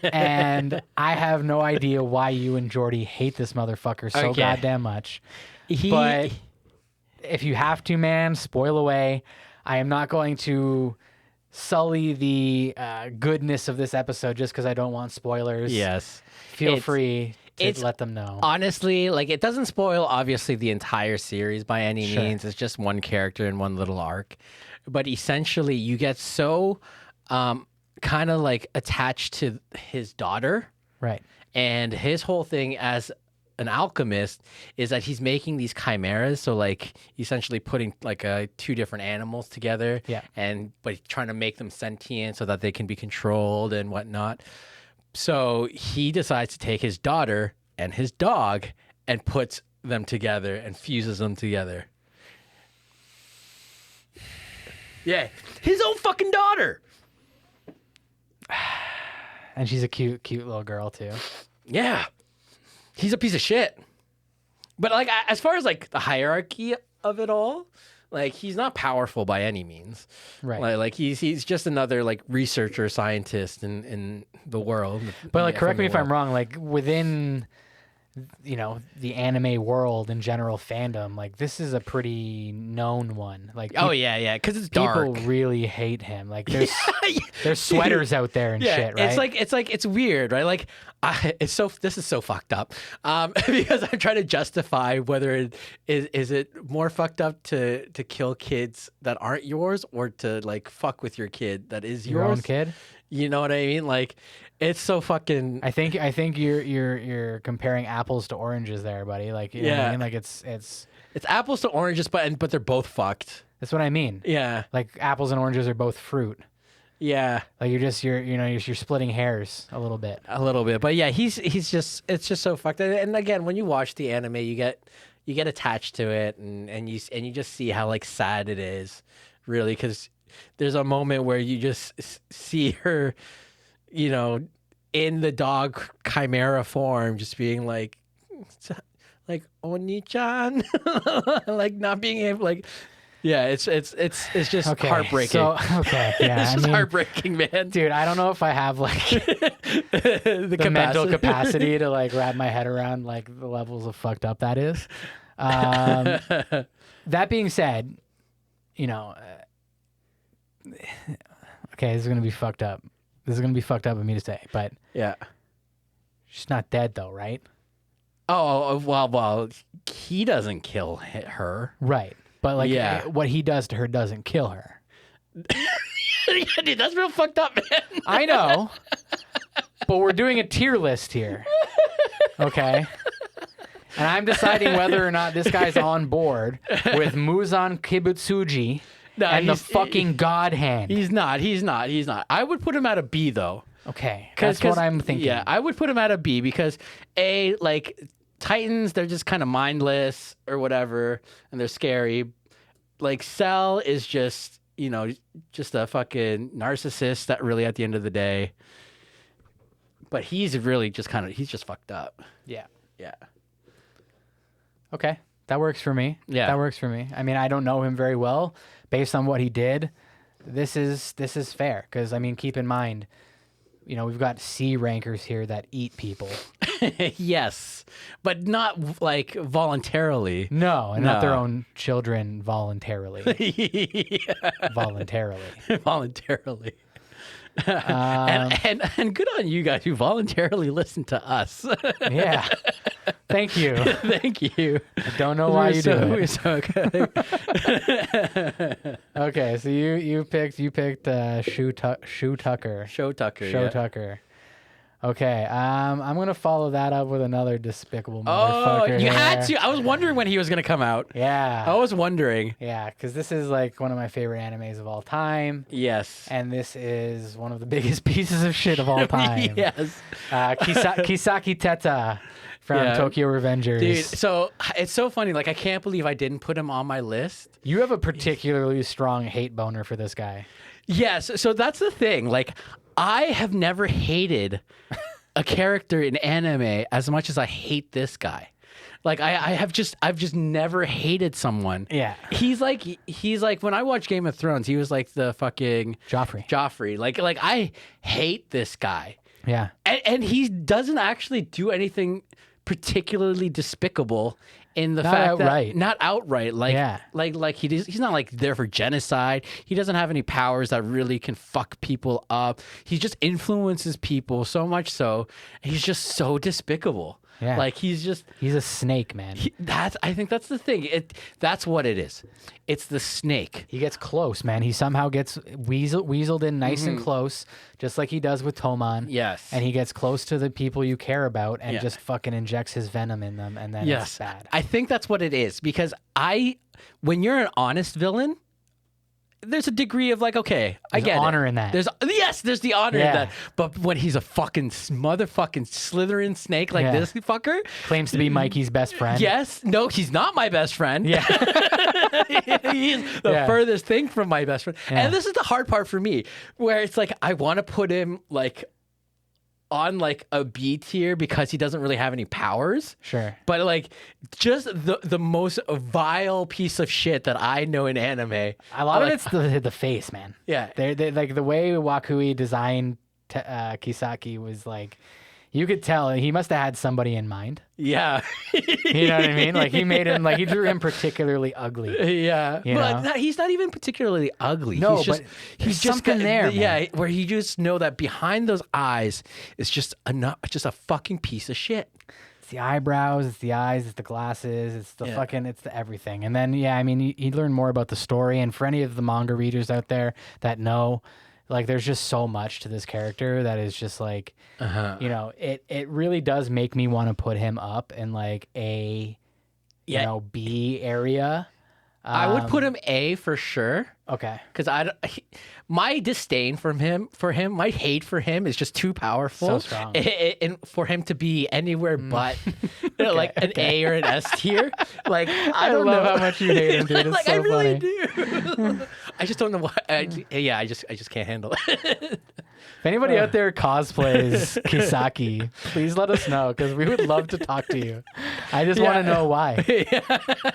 and I have no idea why you and Jordy hate this motherfucker so goddamn much. But if you have to, man, spoil away. I am not going to sully the goodness of this episode just because I don't want spoilers. Yes. Feel free to let them know. Honestly, like it doesn't spoil obviously the entire series by any means. It's just one character in one little arc. But essentially you get so kind of like attached to his daughter. Right. And his whole thing as an alchemist is that he's making these chimeras, so like essentially putting like two different animals together, but trying to make them sentient so that they can be controlled and whatnot. So he decides to take his daughter and his dog and puts them together and fuses them together. Yeah, his own fucking daughter. And she's a cute little girl too. Yeah. He's a piece of shit. But like as far as like the hierarchy of it all, like he's not powerful by any means. Right. Like he's just another like researcher, scientist in the world. But like correct me if I'm wrong, like within the anime world in general fandom, like this is a pretty known one. Like because it's dark. People really hate him. Like there's sweaters out there and shit, right? It's weird, right? Like this is so fucked up. Because I'm trying to justify whether it is it more fucked up to kill kids that aren't yours or to like fuck with your kid that is your yours. own kid. You know what I mean? Like it's so fucking. I think you're comparing apples to oranges there, buddy. Like you know what I mean? Like it's apples to oranges, but they're both fucked. That's what I mean. Yeah. Like apples and oranges are both fruit. Yeah, Like you're splitting hairs a little bit. a little bit, but yeah, he's just it's just so fucked. And again, when you watch the anime, you get attached to it, and you just see how like sad it is, really, because there's a moment where you just see her, in the dog chimera form, just being like Oni-chan, like not being able, like, yeah, it's just heartbreaking. So, yeah, it's just heartbreaking, man. Dude, I don't know if I have like the mental capacity to like wrap my head around like the levels of fucked up that is. That being said, okay, this is gonna be fucked up. This is gonna be fucked up of me to say, but Yeah. she's not dead though, right? Oh, well, he doesn't kill her. Right. But like Yeah. what he does to her doesn't kill her. Yeah, dude, that's real fucked up, man. I know. But we're doing a tier list here. Okay? And I'm deciding whether or not this guy's on board with Muzan Kibutsuji and the fucking God Hand. He's not. I would put him at a B, though. Okay. That's what I'm thinking. Yeah, I would put him at a B because, like, Titans, they're just kind of mindless or whatever, and they're scary. Like, Cell is just, just a fucking narcissist that really, at the end of the day, but he's really just he's just fucked up. Yeah. Yeah. Okay. That works for me. Yeah. That works for me. I mean, I don't know him very well. Based on what he did, this is fair. Because, I mean, keep in mind, we've got C rankers here that eat people. Yes, but not like voluntarily. No, and not their own children voluntarily. Voluntarily. Voluntarily. And good on you guys who voluntarily listen to us. Yeah. Thank you. Thank you. I don't know why you do it. We're so good. Okay, so you picked Shou Tucker. Shou Tucker. Shou Yeah. Tucker. Okay, I'm gonna follow that up with another despicable Oh, motherfucker. you had here. to. I was wondering when he was gonna come out. Yeah. I was wondering. Yeah, because this is like one of my favorite animes of all time. Yes. And this is one of the biggest pieces of shit of all time. Yes. Kisaki Teta from Tokyo Revengers. Dude, so it's so funny. Like, I can't believe I didn't put him on my list. You have a particularly strong hate boner for this guy. Yes. So that's the thing. Like, I have never hated a character in anime as much as I hate this guy. Like, I've just never hated someone. Yeah. He's like when I watched Game of Thrones, he was like the fucking Joffrey. Like I hate this guy. Yeah. And he doesn't actually do anything particularly despicable in the fact that not outright, like he's not like there for genocide. He doesn't have any powers that really can fuck people up. He just influences people so much so he's just so despicable. Yeah. Like he's a snake, man. I think that's the thing. That's what it is. It's the snake. He gets close, man. He somehow gets weaseled in nice and close, just like he does with Toman. Yes. And he gets close to the people you care about and just fucking injects his venom in them, and then it's bad. I think that's what it is because when you're an honest villain, there's a degree of like, okay, I get honor it. in that. There's the honor in that. But when he's a fucking motherfucking Slytherin snake like this fucker, claims to be Mikey's best friend. Yes, no, he's not my best friend. Yeah, he's the furthest thing from my best friend. Yeah. And this is the hard part for me, where it's like I want to put him like on like a B tier because he doesn't really have any powers. Sure. But like just the most vile piece of shit that I know in anime. A lot of it's the face, man. Yeah. They like the way Wakui designed Kisaki was like, you could tell he must have had somebody in mind. Yeah. You know what I mean? Like he made him he drew him particularly ugly. Yeah. But he's not even particularly ugly. No, he's just something there. Yeah, where you just know that behind those eyes is just a fucking piece of shit. It's the eyebrows, it's the eyes, it's the glasses, it's the it's the everything. And then I mean, you learn more about the story. And for any of the manga readers out there that know, like, there's just so much to this character that is just like, it really does make me want to put him up in like a, B area. I would put him A for sure. Okay. Because my disdain for him, my hate for him is just too powerful. So strong. And for him to be anywhere but like an A or an S tier, like I don't love know how much you hate him, dude. It's like so I really funny. do. I just don't know why. I just can't handle it. If anybody out there cosplays Kisaki, please let us know because we would love to talk to you. I just want to know why.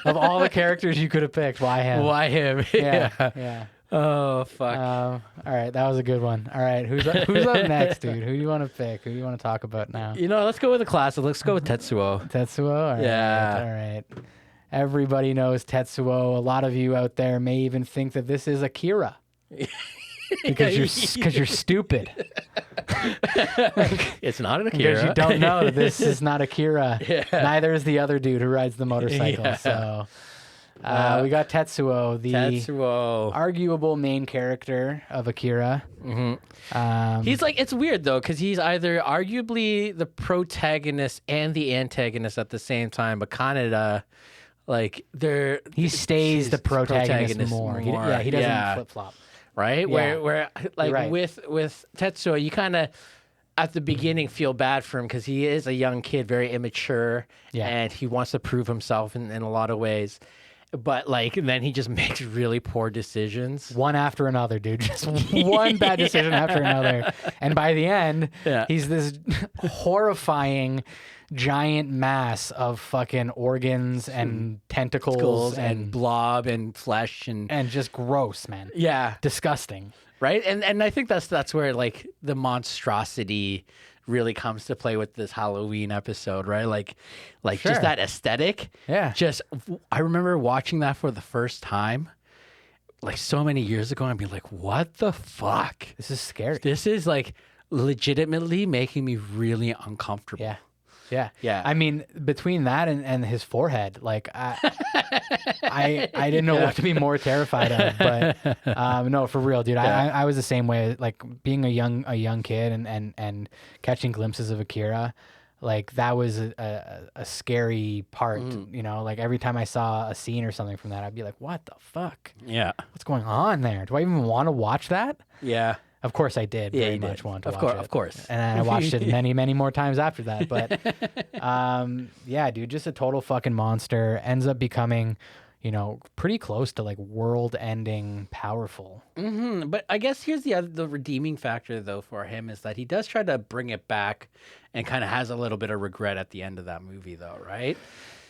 Of all the characters you could have picked, why him? Why him? Yeah. Oh fuck. All right, that was a good one. All right, who's up next, dude? Who do you want to pick? Who do you want to talk about now? Let's go with a classic. Let's go with Tetsuo. Tetsuo? All right. Yeah. All right. Everybody knows Tetsuo. A lot of you out there may even think that this is Akira. Because you're stupid. It's not an Akira. Because you don't know that this is not Akira. Yeah. Neither is the other dude who rides the motorcycle. Yeah. So we got Tetsuo, the arguable main character of Akira. Mm-hmm. He's like, it's weird though, because he's either arguably the protagonist and the antagonist at the same time, but Kaneda, like he stays the protagonist more. He doesn't flip flop. Right? Yeah. Where like right. with Tetsuo, you kind of at the beginning feel bad for him because he is a young kid, very immature, and he wants to prove himself in a lot of ways. But like then he just makes really poor decisions. One after another, dude. Just one bad decision after another. And by the end, he's this horrifying giant mass of fucking organs and tentacles and blob and flesh and just gross, man. Yeah. Disgusting. Right? And I think that's where like the monstrosity really comes to play with this Halloween episode, right? Like Sure. just that aesthetic. Yeah. I remember watching that for the first time like so many years ago and being like, what the fuck? This is scary. This is like legitimately making me really uncomfortable. Yeah. I mean, between that and his forehead, like I didn't know what to be more terrified of. But no, for real, dude. I was the same way. Like being a young kid and catching glimpses of Akira, like that was a scary part. Like every time I saw a scene or something from that, I'd be like, what the fuck? Yeah. What's going on there? Do I even want to watch that? Yeah. Of course I did very much want to watch it. Of course. And I watched it many, many more times after that. But yeah, dude, just a total fucking monster. Ends up becoming, pretty close to like world-ending powerful. Mm-hmm. But I guess here's the redeeming factor though for him is that he does try to bring it back and kind of has a little bit of regret at the end of that movie though, right?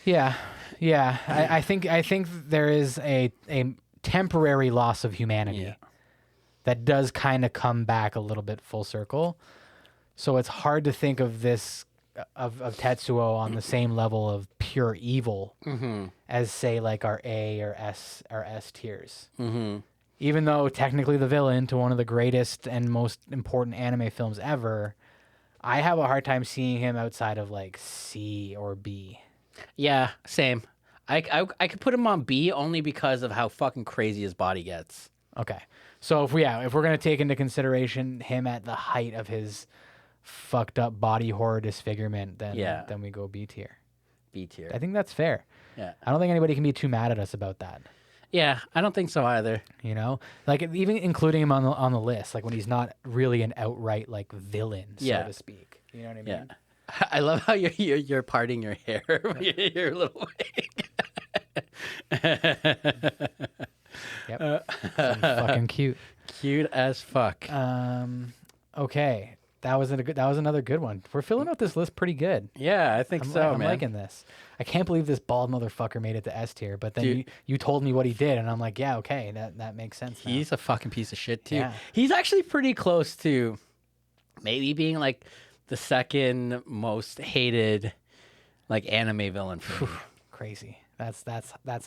Yeah. I think there is a temporary loss of humanity. Yeah. That does kind of come back a little bit full circle. So it's hard to think of this, of Tetsuo on the same level of pure evil as, say, like our A or S tiers. Mm-hmm. Even though technically the villain to one of the greatest and most important anime films ever, I have a hard time seeing him outside of like C or B. Yeah, same. I could put him on B only because of how fucking crazy his body gets. Okay. So if we're gonna take into consideration him at the height of his fucked up body horror disfigurement, then we go B tier. B tier. I think that's fair. Yeah. I don't think anybody can be too mad at us about that. Yeah, I don't think so either. Like even including him on the list, like when he's not really an outright like villain, so to speak. You know what I mean? Yeah. I love how you're parting your hair, your little wig. Yep. So fucking cute. Cute as fuck. Okay. That was another good one. We're filling out this list pretty good. Yeah, I think I'm man. liking this. I can't believe this bald motherfucker made it to S tier, but then you told me what he did, and I'm like, yeah, okay, that makes sense now. He's a fucking piece of shit too. Yeah. He's actually pretty close to maybe being like the second most hated like anime villain for me. Crazy. That's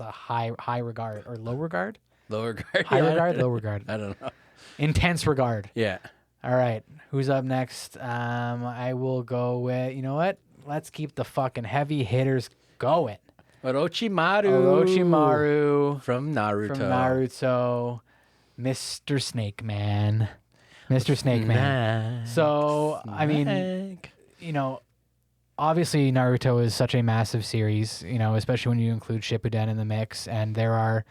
a high regard or low regard? Low regard. High regard, low regard. I don't know. Intense regard. Yeah. All right. Who's up next? I will go with, you know what? Let's keep the fucking heavy hitters going. Orochimaru from Naruto. Mr. Snake Man. Mr. Snake Man. So, I mean, obviously Naruto is such a massive series, especially when you include Shippuden in the mix, and there are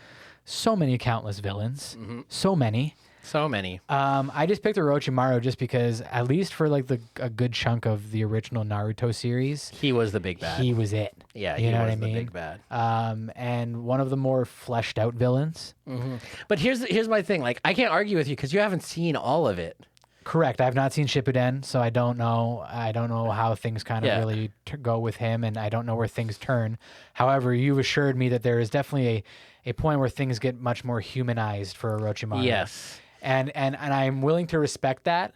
so many countless villains, so many. So many. I just picked Orochimaru just because, at least for like a good chunk of the original Naruto series, He was the big bad. he was it. Yeah, you he know was what I the mean. big bad. And one of the more fleshed out villains. But here's my thing. Like, I can't argue with you because you haven't seen all of it. Correct. I've not seen Shippuden, so I don't know. I don't know how things kind of really go with him, and I don't know where things turn. However, you've assured me that there is definitely a point where things get much more humanized for Orochimaru. Yes. And I'm willing to respect that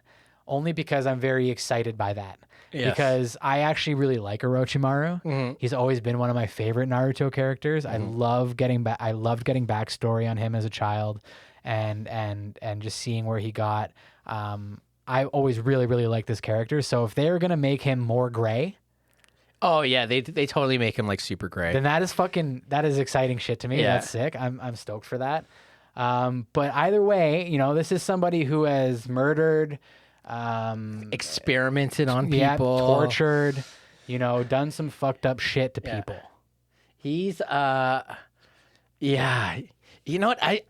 only because I'm very excited by that. Yes. Because I actually really like Orochimaru. He's always been one of my favorite Naruto characters. I loved getting backstory on him as a child, and just seeing where he got. I always really liked this character. So if they were gonna make him more gray, Oh yeah, they totally make him like super gray. then that is exciting shit to me. Yeah. That's sick. I'm stoked for that. But either way, this is somebody who has murdered, Experimented on people, tortured, done some fucked up shit to people. He's yeah. You know what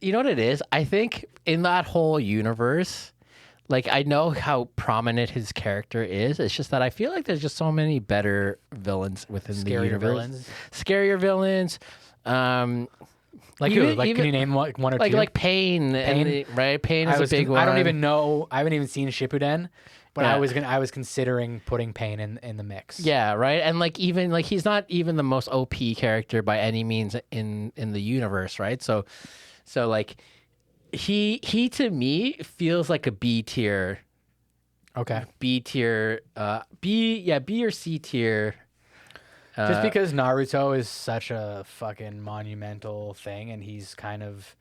you know what it is? I think in that whole universe, like, I know how prominent his character is. It's just that I feel like there's just so many better villains within the universe. Villains. Scarier villains. Like Even- who? Like, even- can you name one or two? Like Pain, right? Pain is a big one. I don't even know. I haven't even seen Shippuden, but Yeah. I was considering putting Pain in the mix. Yeah, right. And like, even like, he's not even the most OP character by any means in the universe, right? So like, he to me feels like a B tier, Okay. B or C tier. Just because Naruto is such a fucking monumental thing, and he's kind of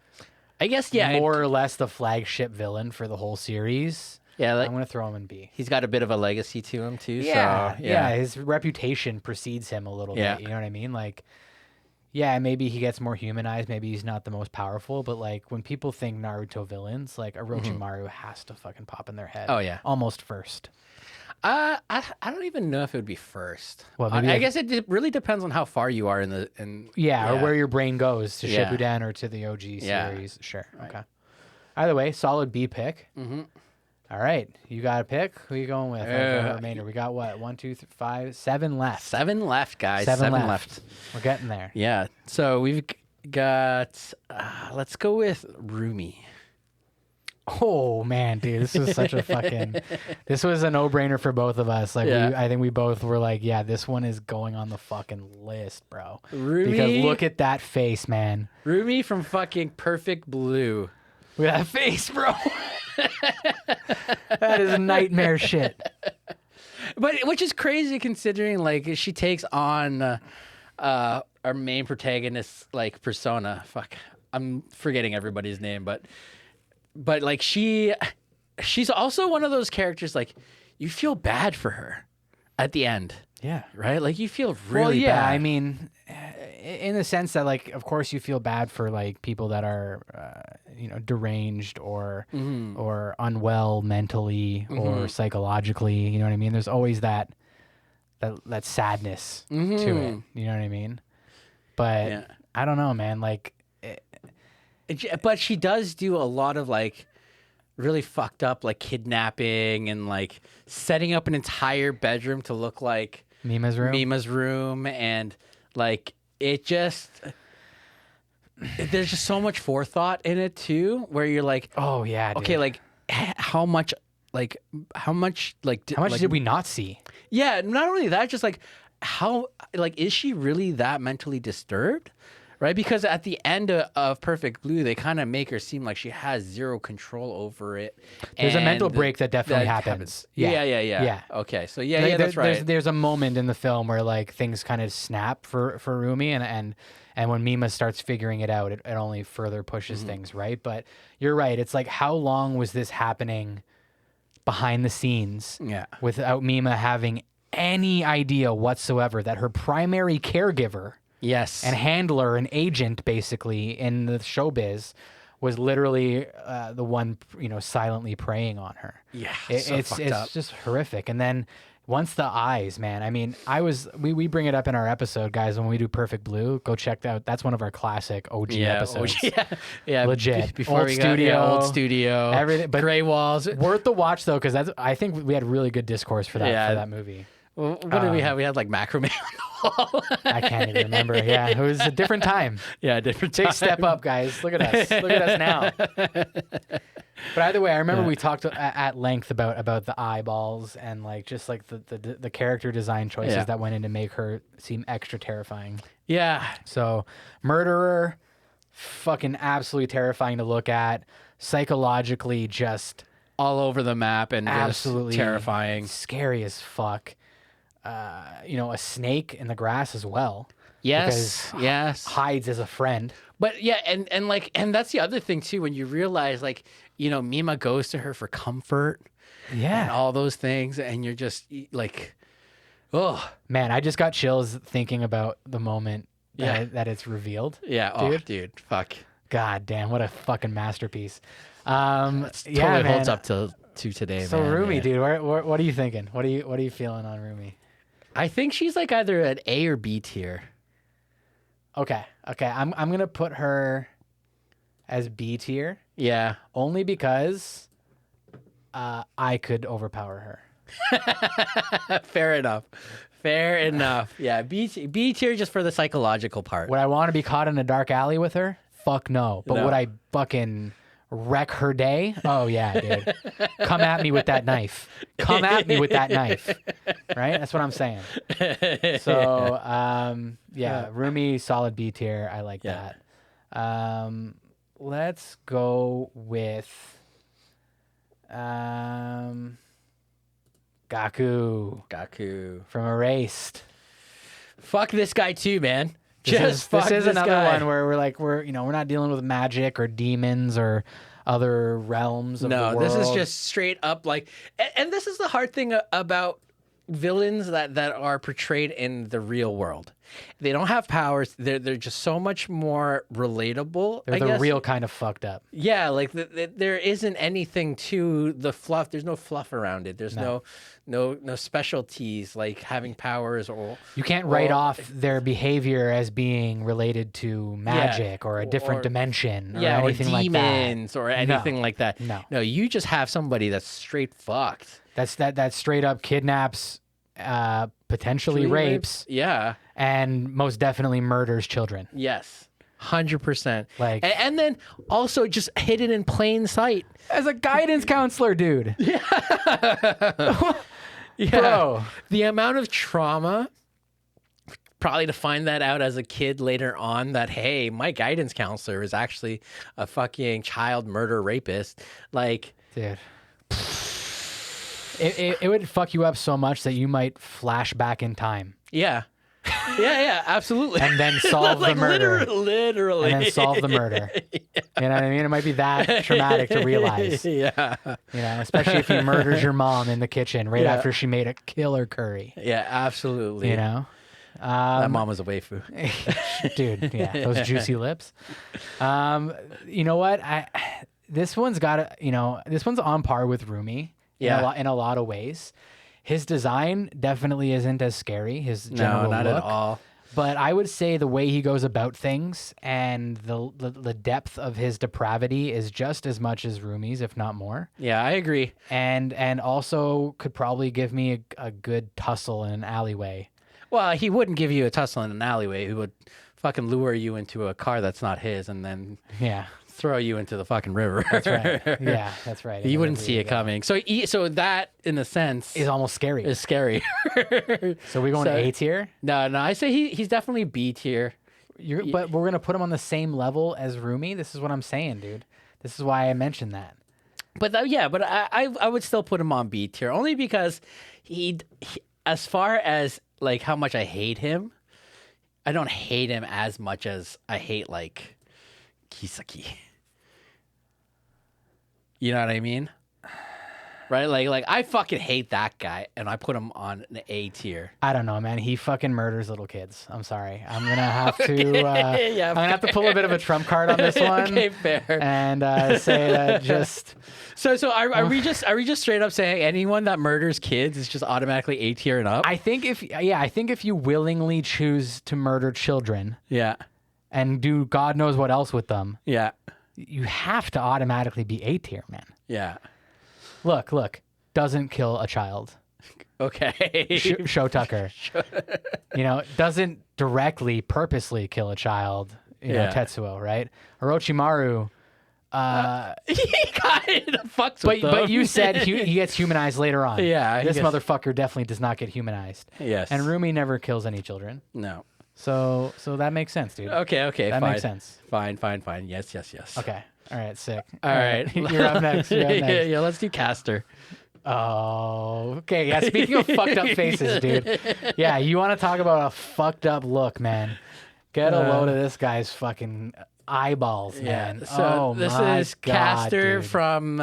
I guess more or less the flagship villain for the whole series. Yeah, like, I'm gonna throw him in B. he's got a bit of a legacy to him too. Yeah, so, yeah. His reputation precedes him a little Yeah. bit. You know what I mean? Like, yeah, maybe he gets more humanized. Maybe he's not the most powerful, but like, when people think Naruto villains, like Orochimaru has to fucking pop in their head. Oh, yeah. almost first. I don't even know if it would be first. Well, maybe I guess it really depends on how far you are in. Yeah, or where your brain goes to Yeah. Shippuden or to the OG Yeah. series. Sure. Okay. Either way, solid B pick. All right, you got a pick. Who are you going with? For the remainder, we got what? 1, 2, 3, 5, 7 left. 7 left, guys. Seven 7 left. We're getting there. Yeah. So we've got. Let's go with Rumi. Oh man, dude, this is such a fucking. This was a no-brainer for both of us. Like, Yeah. I think we both were like, yeah, this one is going on the fucking list, bro. Rumi. Because look at that face, man. Rumi from fucking Perfect Blue. Look at that face, bro. That is nightmare shit. But which is crazy considering like she takes on our main protagonist's like persona. Fuck, I'm forgetting everybody's name, but like she's also one of those characters like you feel bad for her at the end, Yeah. right? Like you feel really Well, yeah. bad. I mean, in the sense that, like, of course, you feel bad for like people that are, deranged or unwell mentally or psychologically. You know what I mean? There's always that sadness to it. You know what I mean? But Yeah. I don't know, man. Like, But she does do a lot of like really fucked up like kidnapping and like setting up an entire bedroom to look like Mima's room. Mima's room, and like it just there's just so much forethought in it too, where you're like, Oh yeah. Dude. okay, like how much did we not see? Yeah, not only that, just like how like is she really that mentally disturbed? Right? Because at the end of Perfect Blue, they kind of make her seem like she has zero control over it. There's a mental and break that definitely that happens. Yeah. Okay. So yeah, that's right. There's a moment in the film where like things kind of snap for Rumi, and when Mima starts figuring it out, it only further pushes things, right? But you're right. It's like, how long was this happening behind the scenes Yeah. without Mima having any idea whatsoever that her primary caregiver Yes. and handler and agent, basically, in the showbiz, was literally the one, silently preying on her. Yeah. It's fucked up. just horrific. And then Once the eyes, man. I mean, we bring it up in our episode, guys, when we do Perfect Blue. Go check that out. That's one of our classic OG episodes. Yeah, legit. Before old we studio, got old studio, everything, but gray walls. Worth the watch though, because I think we had really good discourse for that movie. What did we have? We had like macrame on the wall. I can't even remember. Yeah, it was a different time. Yeah, different time. Big step up, guys. Look at us. Look at us now. But either way, I remember we talked at length about the eyeballs and like just like the character design choices that went in to make her seem extra terrifying. Yeah. So, murderer, fucking absolutely terrifying to look at. Psychologically, just all over the map and absolutely terrifying, scary as fuck. A snake in the grass as well. Yes, yes. Hides as a friend. But yeah, and that's the other thing too, when you realize like, Mima goes to her for comfort. Yeah. And all those things, and you're just like, oh. Man, I just got chills thinking about the moment that it's revealed. Yeah, dude, fuck. God damn, what a fucking masterpiece. Totally holds up to today, so man. So Rumi, dude, what are you thinking? What are you feeling on Rumi? I think she's like either an A or B tier. Okay. I'm gonna put her as B tier. Yeah. Only because I could overpower her. Fair enough. Yeah. B tier just for the psychological part. Would I want to be caught in a dark alley with her? Fuck no. But would I fucking wreck her day? Oh yeah, dude. Come at me with that knife. Right? That's what I'm saying. So, Rumi, solid B tier. I like that. Let's go with Gaku from Erased. Fuck this guy too, man. This is another one where we're not dealing with magic or demons or other realms of the world. This is just straight up like, and this is the hard thing about villains that are portrayed in the real world. They don't have powers. They're just so much more relatable. They're the real kind of fucked up. Yeah, like there isn't anything to the fluff. There's no fluff around it. There's no specialties like having powers or you can't write off their behavior as being related to magic or a different dimension or anything like that. Demons or anything like that. No, you just have somebody that's straight fucked. That straight up kidnaps, potentially rapes. Yeah. And most definitely murders children. Yes. 100%. Like, and then also just hidden in plain sight. As a guidance counselor, dude. Yeah. Bro. The amount of trauma, probably to find that out as a kid later on, that, hey, my guidance counselor is actually a fucking child murder rapist. Like, dude. It would fuck you up so much that you might flash back in time. Yeah. Yeah, absolutely. And then solve the murder. Literally. And then solve the murder. You know what I mean? It might be that traumatic to realize. Yeah. Especially if he murders your mom in the kitchen right after she made a killer curry. Yeah, absolutely. That mom was a waifu. Dude, those juicy lips. You know what? This one's on par with Rumi. In a lot of ways. His design definitely isn't as scary. His general not look, at all. But I would say the way he goes about things and the depth of his depravity is just as much as Rumi's, if not more. Yeah, I agree. And also could probably give me a good tussle in an alleyway. Well, he wouldn't give you a tussle in an alleyway. He would fucking lure you into a car that's not his and then throw you into the fucking river. That's right. Yeah, that's right. You wouldn't see it coming. So that, in a sense, is almost scary. Is scary. So we going to A tier? No. I say he's definitely B tier. But we're gonna put him on the same level as Rumi. This is what I'm saying, dude. This is why I mentioned that. But I would still put him on B tier only because he as far as like how much I hate him, I don't hate him as much as I hate like Kisaki. You know what I mean? right? Like I fucking hate that guy, and I put him on an A tier. I don't know, man. He fucking murders little kids. I'm sorry. I'm gonna have to. Yeah, I'm gonna have to pull a bit of a trump card on this one. Okay, fair. And say that just. So are we just straight up saying anyone that murders kids is just automatically A tier and up? I think if you willingly choose to murder children Yeah. and do God knows what else with them, Yeah. you have to automatically be A tier, man. Yeah. Look, doesn't kill a child. Okay. Shou Tucker. Doesn't directly, purposely kill a child. Tetsuo, right? Orochimaru. He kind of fucks with them. But you said he gets humanized later on. Yeah. This motherfucker definitely does not get humanized. Yes. And Rumi never kills any children. No. So that makes sense, dude. Okay. That fine. makes sense. Fine. Yes. Okay. All right, sick. All right. You're up next. Yeah, let's do Caster. Oh, okay. Yeah, speaking of fucked up faces, dude. Yeah, you want to talk about a fucked up look, man. Get a load of this guy's fucking eyeballs, man. Yeah. So this is Caster from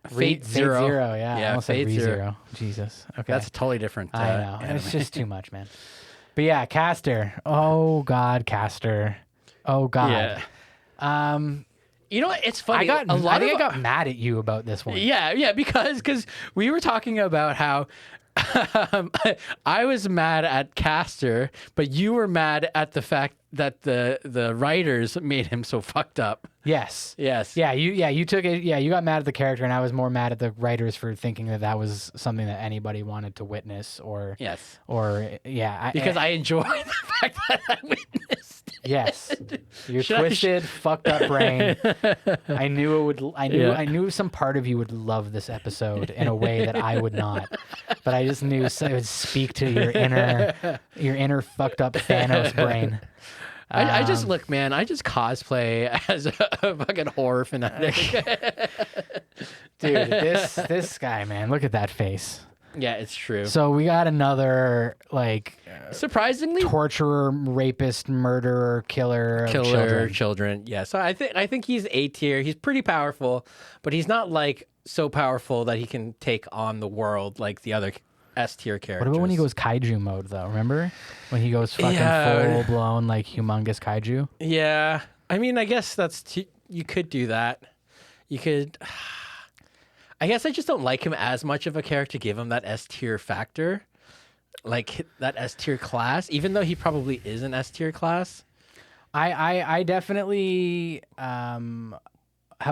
Fate Zero. Yeah, almost Fate said Zero. Jesus. Okay. That's a totally different. I know. Anime. It's just too much, man. But yeah, Caster. Oh God, Caster. Oh God. Yeah. You know what? It's funny. I think I got mad at you about this one. Yeah, because we were talking about how I was mad at Caster, but you were mad at the fact that the writers made him so fucked up. Yes. Yes. You took it. Yeah, you got mad at the character, and I was more mad at the writers for thinking that was something that anybody wanted to witness, or Yes. or yeah, Because I enjoy the fact that I witnessed. Yes, your twisted, fucked up brain. I knew it would. I knew some part of you would love this episode in a way that I would not. But I just knew it would speak to your inner fucked up Thanos brain. I just look, man. I just cosplay as a fucking horror fanatic. Dude, this guy, man. Look at that face. Yeah, it's true. So we got another surprisingly torturer, rapist, murderer, killer of children. Yeah. So I think he's A tier. He's pretty powerful, but he's not like so powerful that he can take on the world like the other S tier characters. What about when he goes kaiju mode though? Remember when he goes fucking full blown like humongous kaiju? Yeah. I mean, I guess you could do that. You could. I guess I just don't like him as much of a character. Give him that S tier factor, like that S tier class, even though he probably is an S tier class. I definitely. How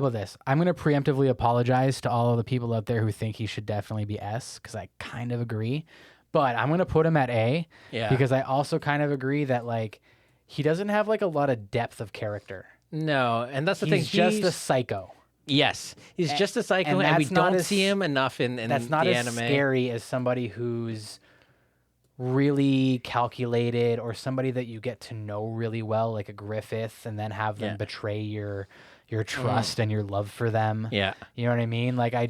about this? I'm going to preemptively apologize to all of the people out there who think he should definitely be S, because I kind of agree. But I'm going to put him at A, because I also kind of agree that like he doesn't have like a lot of depth of character. No, and that's the thing. He's just a psycho. Yes, he's just a psycho, and we don't see him enough in that's not the as anime. Scary as somebody who's really calculated, or somebody that you get to know really well, like a Griffith, and then have them betray your trust and your love for them. Yeah, you know what I mean. Like I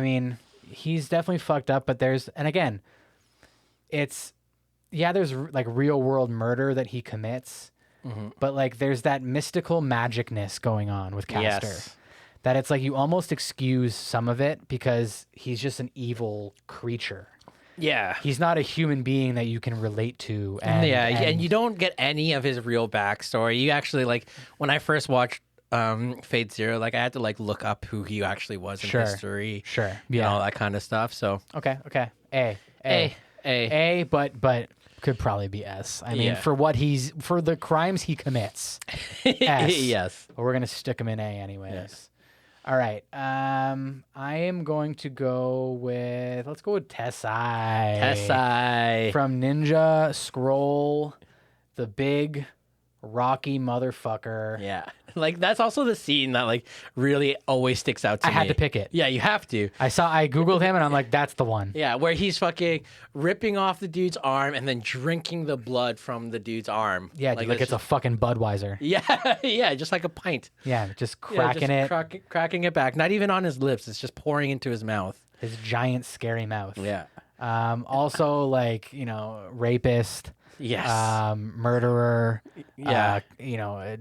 mean, he's definitely fucked up. But there's like real world murder that he commits. Mm-hmm. But like there's that mystical magicness going on with Caster that it's like you almost excuse some of it because he's just an evil creature. Yeah. He's not a human being that you can relate to. And you don't get any of his real backstory. You actually, like, when I first watched Fate Zero, like I had to like look up who he actually was in history. Sure. Yeah. And all that kind of stuff. So Okay. A, but could probably be S. I mean, for the crimes he commits. S. Yes. But we're gonna stick him in A anyways. Yes. All right. I am going to let's go with Tessai. Tessai. From Ninja Scroll, the big rocky motherfucker. Yeah. Like that's also the scene that like really always sticks out to me. I had to pick it. Yeah, you have to. I Googled him and I'm like, that's the one. Yeah, where he's fucking ripping off the dude's arm and then drinking the blood from the dude's arm. Yeah, like it's a fucking Budweiser. Yeah, just like a pint. Yeah, just cracking it. Cracking it back. Not even on his lips. It's just pouring into his mouth. His giant scary mouth. Yeah. Also like, rapist. Yes. Murderer. Yeah.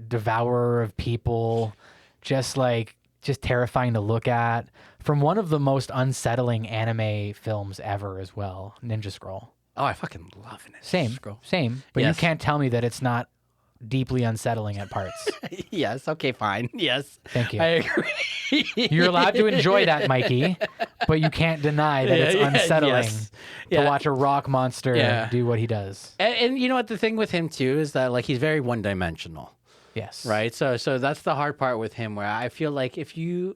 Devourer of people. Just like just terrifying to look at. From one of the most unsettling anime films ever as well, Ninja Scroll. Oh, I fucking love it. Same. But you can't tell me that it's not deeply unsettling at parts. Yes. Okay. Fine. Yes. Thank you. I agree. You're allowed to enjoy that, Mikey, but you can't deny that it's unsettling to watch a rock monster do what he does. And you know what? The thing with him too is that like he's very one-dimensional. Yes. Right. So that's the hard part with him, where I feel like if he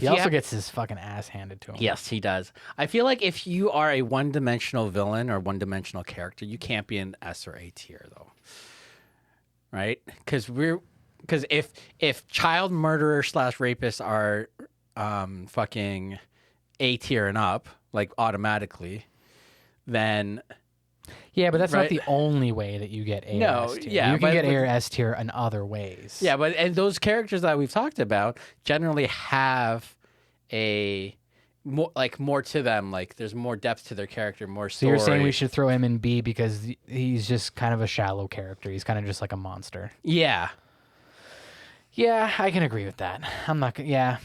also gets his fucking ass handed to him. Yes, he does. I feel like if you are a one-dimensional villain or one-dimensional character, you can't be an S or A tier though. Right? Because if child murderer / rapists are fucking A tier and up, like automatically, then yeah, but that's not the only way that you get A or S tier. You can get A or S tier in other ways. Yeah, and those characters that we've talked about generally have more to them. Like there's more depth to their character, more story. So you're saying we should throw him in B because he's just kind of a shallow character. He's kind of just like a monster. Yeah. Yeah, I can agree with that. I'm not. Yeah.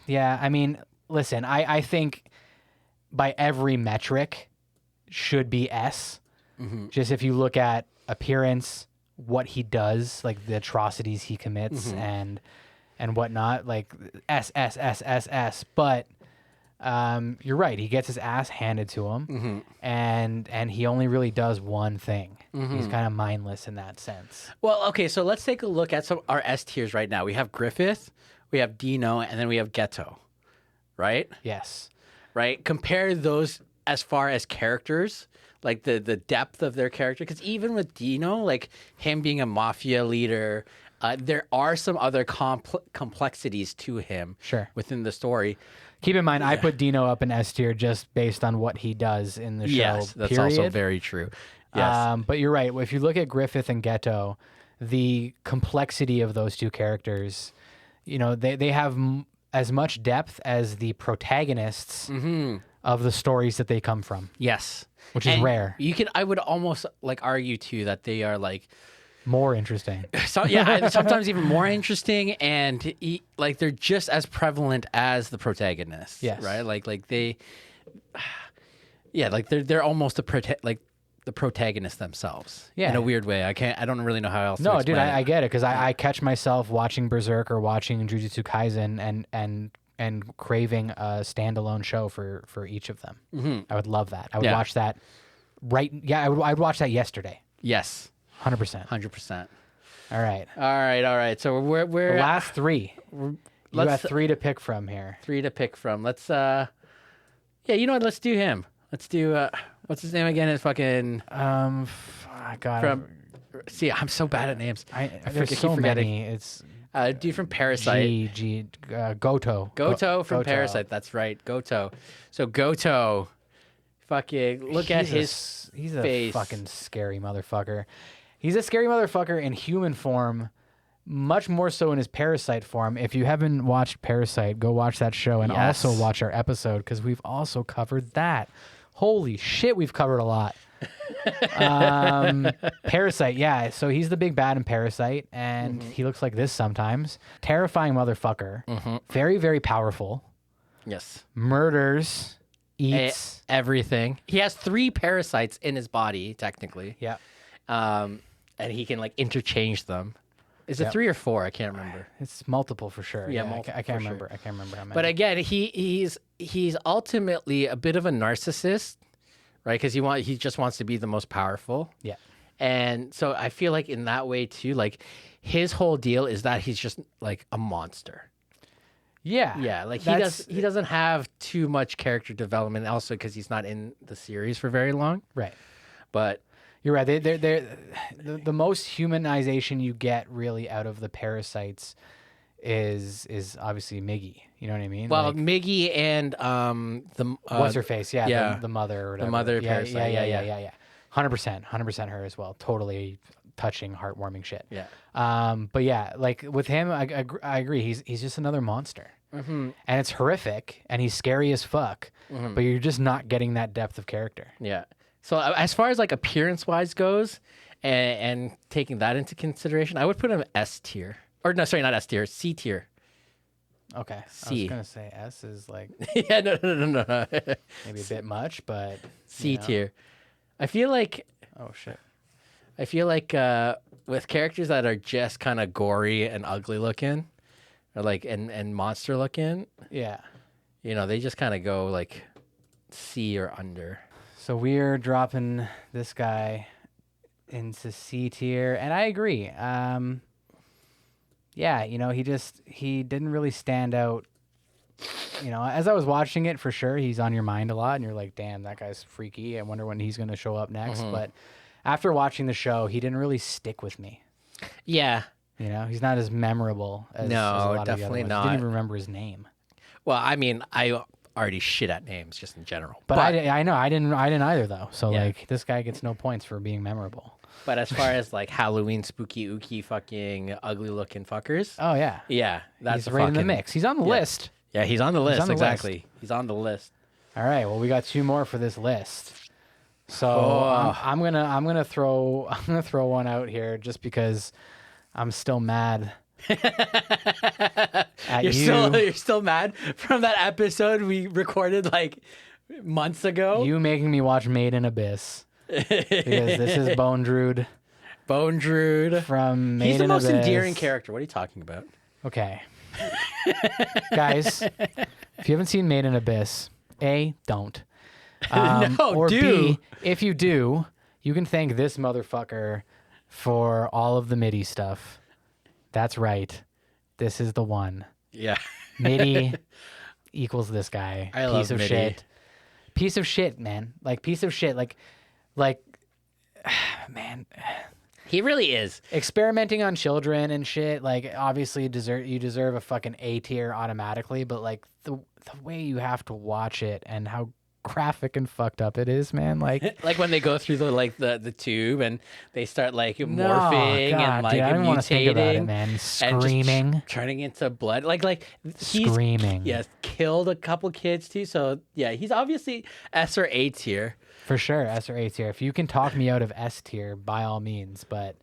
I mean, listen, I think by every metric should be S. Mm-hmm. Just if you look at appearance, what he does, like the atrocities he commits, and whatnot, like S. But you're right. He gets his ass handed to him, and he only really does one thing. He's kind of mindless in that sense. Well, okay, so let's take a look at our S tiers right now. We have Griffith, we have Dino, and then we have Ghetto, right? Yes. Right? Compare those as far as characters, like the depth of their character. Because even with Dino, like him being a mafia leader, there are some other complexities to him within the story. Keep in mind, I put Dino up in S tier just based on what he does in the show. Yes, that's also very true. Yes. But you're right. If you look at Griffith and Ghetto, the complexity of those two characters, you know, they have as much depth as the protagonists of the stories that they come from. Yes. Which is rare. I would almost like argue too that they are like more interesting. Sometimes even more interesting, and like they're just as prevalent as the protagonists. Yes. Right? Like they like they're almost the protagonists themselves. Yeah. In a weird way. I don't really know how else to explain dude, it. I get it, because I catch myself watching Berserk or watching Jujutsu Kaisen and craving a standalone show for each of them. I would love that. I would watch that I'd watch that yesterday. Yes. 100%. All right. So we're the last three. You got three to pick from here. Let's you know what? Let's do him. Let's do what's his name again? It's fucking God. See, I'm so bad at names. There's so many. It's dude from Parasite. Goto. Goto from Parasite. That's right. Goto. So Goto, fucking look at his he's face. A fucking scary motherfucker. He's a scary motherfucker in human form, much more so in his Parasite form. If you haven't watched Parasite, go watch that show and also watch our episode, because we've also covered that. Holy shit, we've covered a lot. Parasite, yeah. So he's the big bad in Parasite, and he looks like this sometimes. Terrifying motherfucker. Very, very powerful. Yes. Murders, eats everything. He has 3 parasites in his body, technically. Yeah. And he can like interchange them. Is it 3 or 4? I can't remember. It's multiple for sure. Yeah, I can't remember. I can't remember how many. But again, he's ultimately a bit of a narcissist, right? Because he just wants to be the most powerful. Yeah. And so I feel like in that way too, like his whole deal is that he's just like a monster. Yeah. Yeah. Like he doesn't have too much character development, also because he's not in the series for very long. Right. But you're right. The most humanization you get really out of the parasites is obviously Miggy. You know what I mean? Well, like, Miggy and the what's her face? Yeah, the mother or whatever. The mother parasite. Yeah. 100% her as well. Totally touching, heartwarming shit. Yeah. But yeah, like with him, I agree. He's just another monster, and it's horrific, and he's scary as fuck. But you're just not getting that depth of character. Yeah. So as far as like appearance-wise goes, and taking that into consideration, I would put him S tier. Or no, sorry, not S tier, C tier. Okay. I C. was gonna say S is like Yeah, no. maybe a bit much, but C tier. I feel like oh shit. with characters that are just kind of gory and ugly looking, or like and monster looking, Yeah. they just kind of go like C or under. So we're dropping this guy into C tier, and I agree. Yeah, he didn't really stand out. As I was watching it, for sure, he's on your mind a lot, and you're like, damn, that guy's freaky. I wonder when he's going to show up next. But after watching the show, he didn't really stick with me. Yeah. He's not as memorable as a lot of the definitely other ones. not. I didn't even remember his name. Well, I mean, I already shit at names just in general. But I know I didn't either though. So Yeah. like this guy gets no points for being memorable. But as far as like Halloween spooky ooky fucking ugly looking fuckers, Oh yeah, yeah, that's he's right in the fucking- mix. He's on the list. Yeah, he's on the list. on the exactly. He's on the list. All right. Well, we got 2 more for this list. So Oh. I'm gonna throw one out here just because I'm still mad at You're still mad from that episode we recorded like months ago. You making me watch Made in Abyss because this is Bone Druid Bone Druid. from Made He's the in most Abyss. endearing character. What are you talking about? Okay, guys, if you haven't seen Made in Abyss, A, don't. No, or do. B, if you do, you can thank this motherfucker for all of the MIDI stuff. That's right. This is the one. Yeah. MIDI equals this guy. I love piece of MIDI. shit. Piece of shit, man. Like piece of shit. Like, man. He really is. Experimenting on children and shit. Like, obviously, you deserve a fucking A tier automatically. But like the way you have to watch it and how graphic and fucked up it is, man. Like, Like when they go through the tube and they start like no, morphing God, and like dude, I don't want to think about it, mutating man. and just Screaming, turning into blood. Like he's screaming. yes, killed a couple kids too. So yeah, he's obviously S or A tier. For sure, S or A tier. If you can talk me out of S tier, by all means. But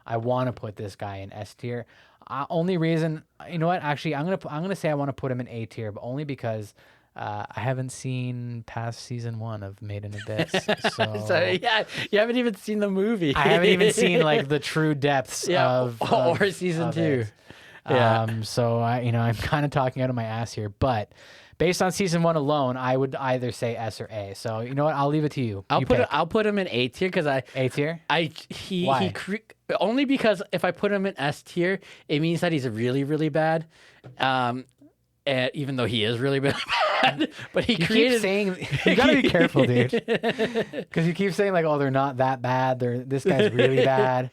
I want to put this guy in S tier. Only reason, you know what? Actually, I'm gonna say I want to put him in A tier, but only because I haven't seen past season 1 of Made in Abyss. So, So yeah, you haven't even seen the movie. I haven't even seen like the true depths of or season of 2. it. Yeah. So I'm kind of talking out of my ass here, but based on season 1 alone, I would either say S or A. So you know what? I'll leave it to you. I'll put him in A tier because A tier. Why? Only because if I put him in S tier, it means that he's really really bad. Even though he is really really bad, but he You created. keep saying you gotta be careful, dude, because you keep saying like, oh, they're not that bad. This guy's really bad,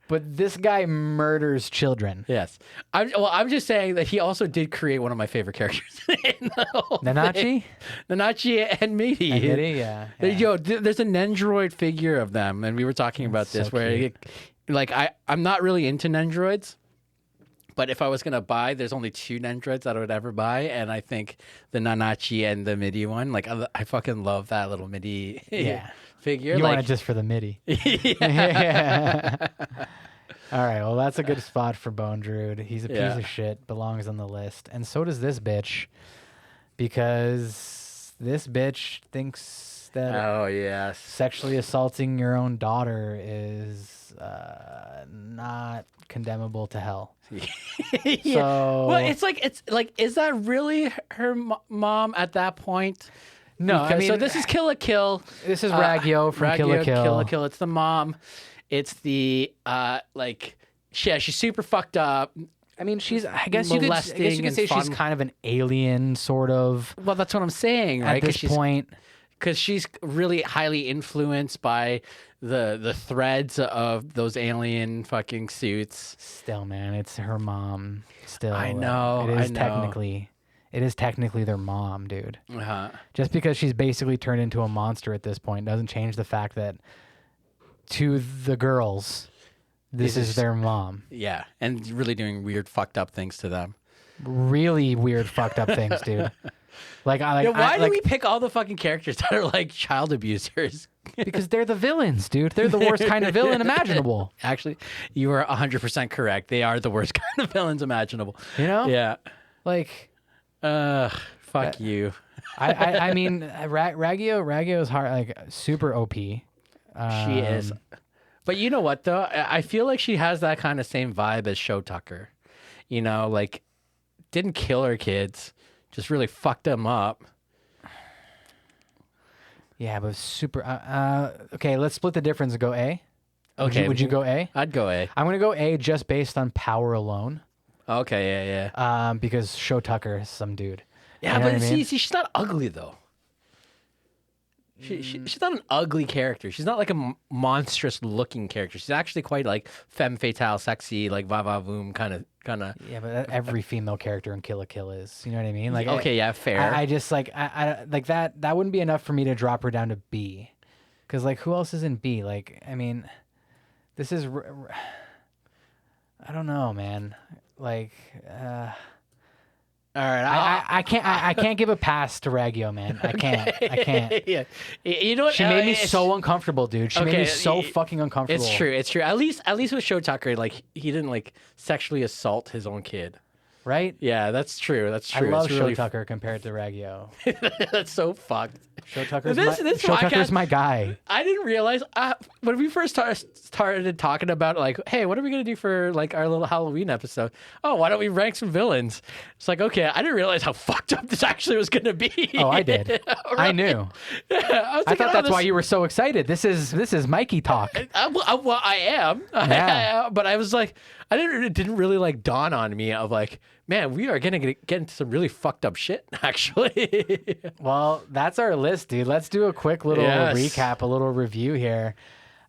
but this guy murders children. Yes, I'm just saying that he also did create one of my favorite characters in the whole Nanachi? thing. Nanachi and Midi. And Mitty, yeah. Yo, there's an Nendroid figure of them, and we were talking about this so where, cute. like, I'm not really into Nendroids, but if I was gonna buy, there's only 2 Nendroids that I would ever buy, and I think the Nanachi and the Midi one, like, I fucking love that little Midi Yeah. figure. You like, want it just for the MIDI. yeah. All right, well, that's a good spot for Bone Druid. He's a piece Yeah. of shit, belongs on the list. And so does this bitch, because this bitch thinks that Oh yes. sexually assaulting your own daughter is not condemnable to hell. Yeah. So, Well, it's like, is that really her mom at that point? no, Because- so this is Kill la Kill. this is Ragyo from Kill la Ragyo, Kill. Kill la Kill. It's the mom. It's the she's super fucked up. I mean, I guess you could molesting and say she's fun- kind of an alien, sort of, Well, that's what I'm saying, right? at this point. Because she's really highly influenced by the threads of those alien fucking suits. Still, man, it's her mom. Still, I know, It is I know. technically their mom, dude. Uh-huh. Just because she's basically turned into a monster at this point doesn't change the fact that to the girls, this is their mom. Yeah, and really doing weird, fucked up things to them. Really weird, fucked up things, dude. Why do we pick all the fucking characters that are like child abusers? Because they're the villains, dude. They're the worst kind of villain imaginable. Actually, you are 100% correct. They are the worst kind of villains imaginable. You know? Yeah. Like, Fuck you. I mean, Raggio is hard, like super OP. She is. But you know what though? I feel like she has that kind of same vibe as Shou Tucker. You know, like didn't kill her kids, just really fucked them up. Yeah, but super. Okay, let's split the difference and go A. Okay. Would you go A? I'd go A. I'm gonna go A just based on power alone. Okay, yeah. Because Shou Tucker is some dude. Yeah, You know but what I mean? see, she's not ugly though. She's not an ugly character. She's not like a monstrous looking character. She's actually quite like femme fatale, sexy, like va va voom kind of. Yeah, but every female character in Kill la Kill is. You know what I mean? Like, okay, yeah, fair. I just like I like that. That wouldn't be enough for me to drop her down to B, because like who else is in B? Like, I mean, this is. I don't know, man. Like. All right, I can't give a pass to Raggio, man. I can't. Yeah, you know what? She made me so uncomfortable, dude. She made me so fucking uncomfortable. It's true. At least with Shou Tucker, like he didn't like sexually assault his own kid. Right? Yeah, that's true. I love Shou Tucker compared to Raggio. That's so fucked. Shou Tucker's my guy. I didn't realize when we first started talking about like, hey, what are we gonna do for like our little Halloween episode? Oh, why don't we rank some villains? It's like, okay, I didn't realize how fucked up this actually was gonna be. Oh, I did. Right? I knew. Yeah, I thought that's why you were so excited. This is Mikey talk. Well, I am. Yeah. But I was like, it didn't really like dawn on me of like, man, we are gonna get into some really fucked up shit, actually. Well, that's our list, dude. Let's do a quick little recap, a little review here.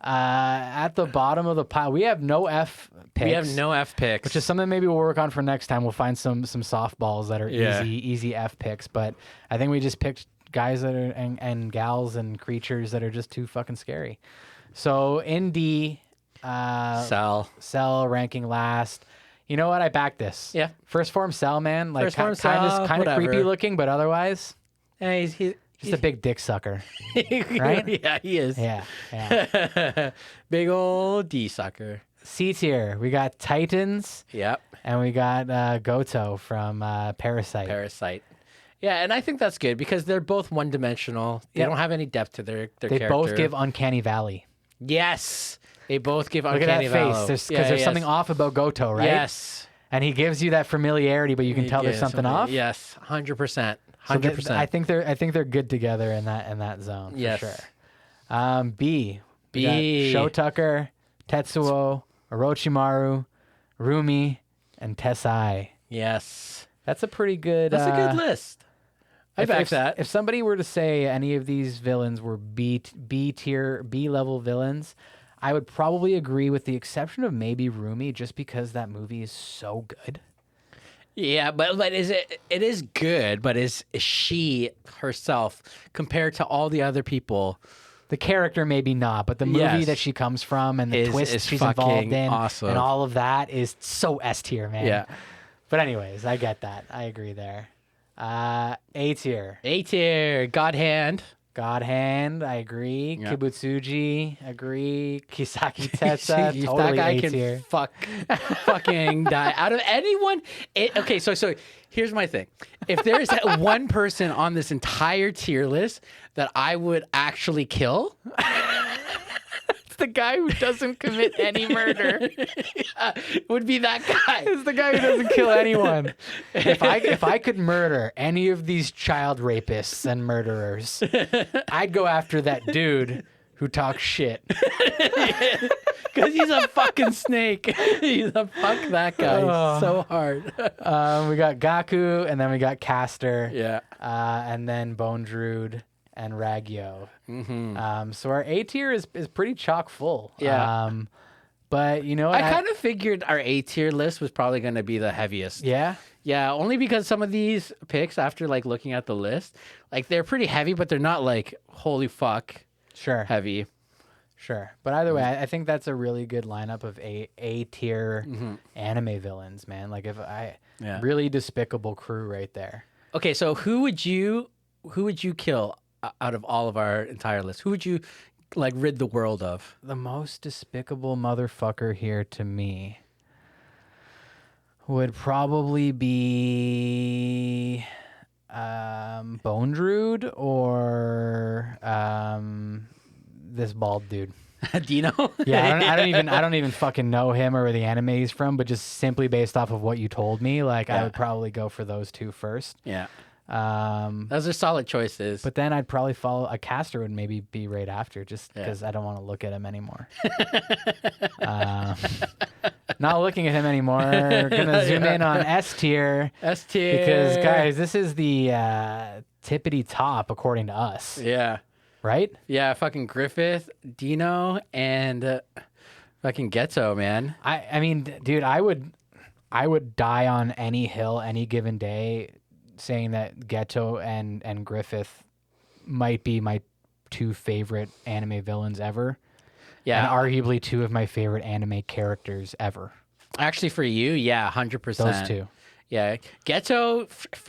At the bottom of the pile, we have no F picks. We have no F picks, which is something maybe we'll work on for next time. We'll find some softballs that are easy F picks. But I think we just picked guys that are and gals and creatures that are just too fucking scary. So in D, Cell ranking last. You know what? I back this. Yeah. First form Cell, man. Like kind of creepy looking, but otherwise, yeah, he's just a big dick sucker, right? Yeah, he is. Yeah. Big old D sucker. C tier. We got Titans. Yep. And we got Goto from Parasite. Yeah, and I think that's good because they're both one dimensional. They don't have any depth to their character. They both give Uncanny Valley. Yes. They both give Uncanny Valley. Look at that Valley. face. Because there's something off about Goto, right? Yes. And he gives you that familiarity, but you can tell there's something off. Yes, 100%. 100%. So I think they're good together in that zone. Yes. For sure. B. We got Shou Tucker, Tetsuo, Orochimaru, Rumi, and Tessai. Yes. That's a pretty good. That's a good list. I back that. If somebody were to say any of these villains were B tier, B level villains, I would probably agree, with the exception of maybe Rumi, just because that movie is so good. Yeah, but it is good, but is she herself compared to all the other people? The character maybe not, but the movie that she comes from and the twist she's involved in awesome. And all of that is so S tier, man. Yeah. But anyways, I get that. I agree there. A tier. A tier. God Hand, I agree. Yep. Kibutsuji, agree. Kisaki Tetsa, if totally that guy A can tier. fucking die. Out of anyone, okay, so here's my thing. If there's one person on this entire tier list that I would actually kill, It's the guy who doesn't commit any murder. would be that guy. It's the guy who doesn't kill anyone. If I could murder any of these child rapists and murderers, I'd go after that dude who talks shit. Because he's a fucking snake. Fuck that guy so hard. We got Gaku, and then we got Caster. Yeah. And then Bone Druid and Raggio. Mm-hmm. So our A tier is pretty chock full. Yeah. But you know what? I kind of figured our A tier list was probably going to be the heaviest. Yeah? Yeah, only because some of these picks, after like looking at the list, like they're pretty heavy, but they're not like holy fuck heavy. Sure. But either way, I think that's a really good lineup of A tier anime villains, man. Like really despicable crew right there. Okay, so who would you kill out of all of our entire list? Who would you like rid the world of? The most despicable motherfucker here to me. would probably be Bone Druid or this bald dude. Dino? Yeah, I don't even fucking know him or where the anime he's from, but just simply based off of what you told me, like I would probably go for those two first. Yeah. Those are solid choices. But then I'd probably follow a caster would maybe be right after, just because I don't want to look at him anymore. Not looking at him anymore. Gonna zoom in on S tier. S tier. Because guys, this is the tippity top according to us. Yeah. Right? Yeah, fucking Griffith, Dino, and fucking Ghetto, man. I mean, dude, I would die on any hill any given day saying that Ghetto and Griffith might be my two favorite anime villains ever. Yeah. And arguably two of my favorite anime characters ever. Actually, for you, yeah, 100%. Those two. Yeah. Ghetto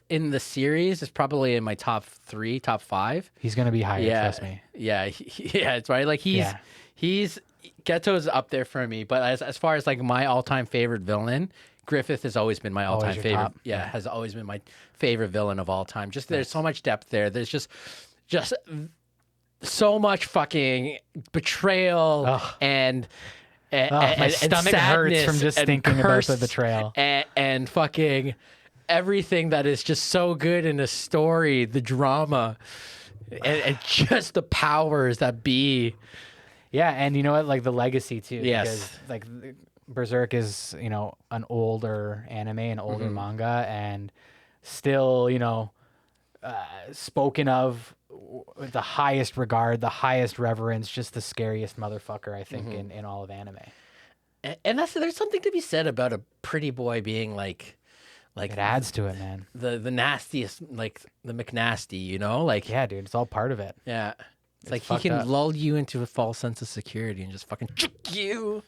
in the series is probably in my top 3, top 5. He's going to be higher, trust me. Yeah. Yeah, it's right. Like he's Ghetto's up there for me, but as far as like my all-time favorite villain, Griffith has always been my all-time favorite. Top? Yeah, has always been my favorite villain of all time. Just there's so much depth there. There's just so much fucking betrayal and my stomach hurts from just thinking about the betrayal and fucking everything that is just so good in the story, the drama, and just the powers that be. Yeah, and you know what? Like the legacy too. Yes. Because like Berserk is, you know, an older anime, an older manga, and still, you know, spoken of with the highest regard, the highest reverence, just the scariest motherfucker, I think, in all of anime. And there's something to be said about a pretty boy being like It adds to it, man. the nastiest, like the McNasty, you know? Like, Yeah, dude, it's all part of it. yeah. It's like he fucked can up. lull you into a false sense of security and just fucking juke you.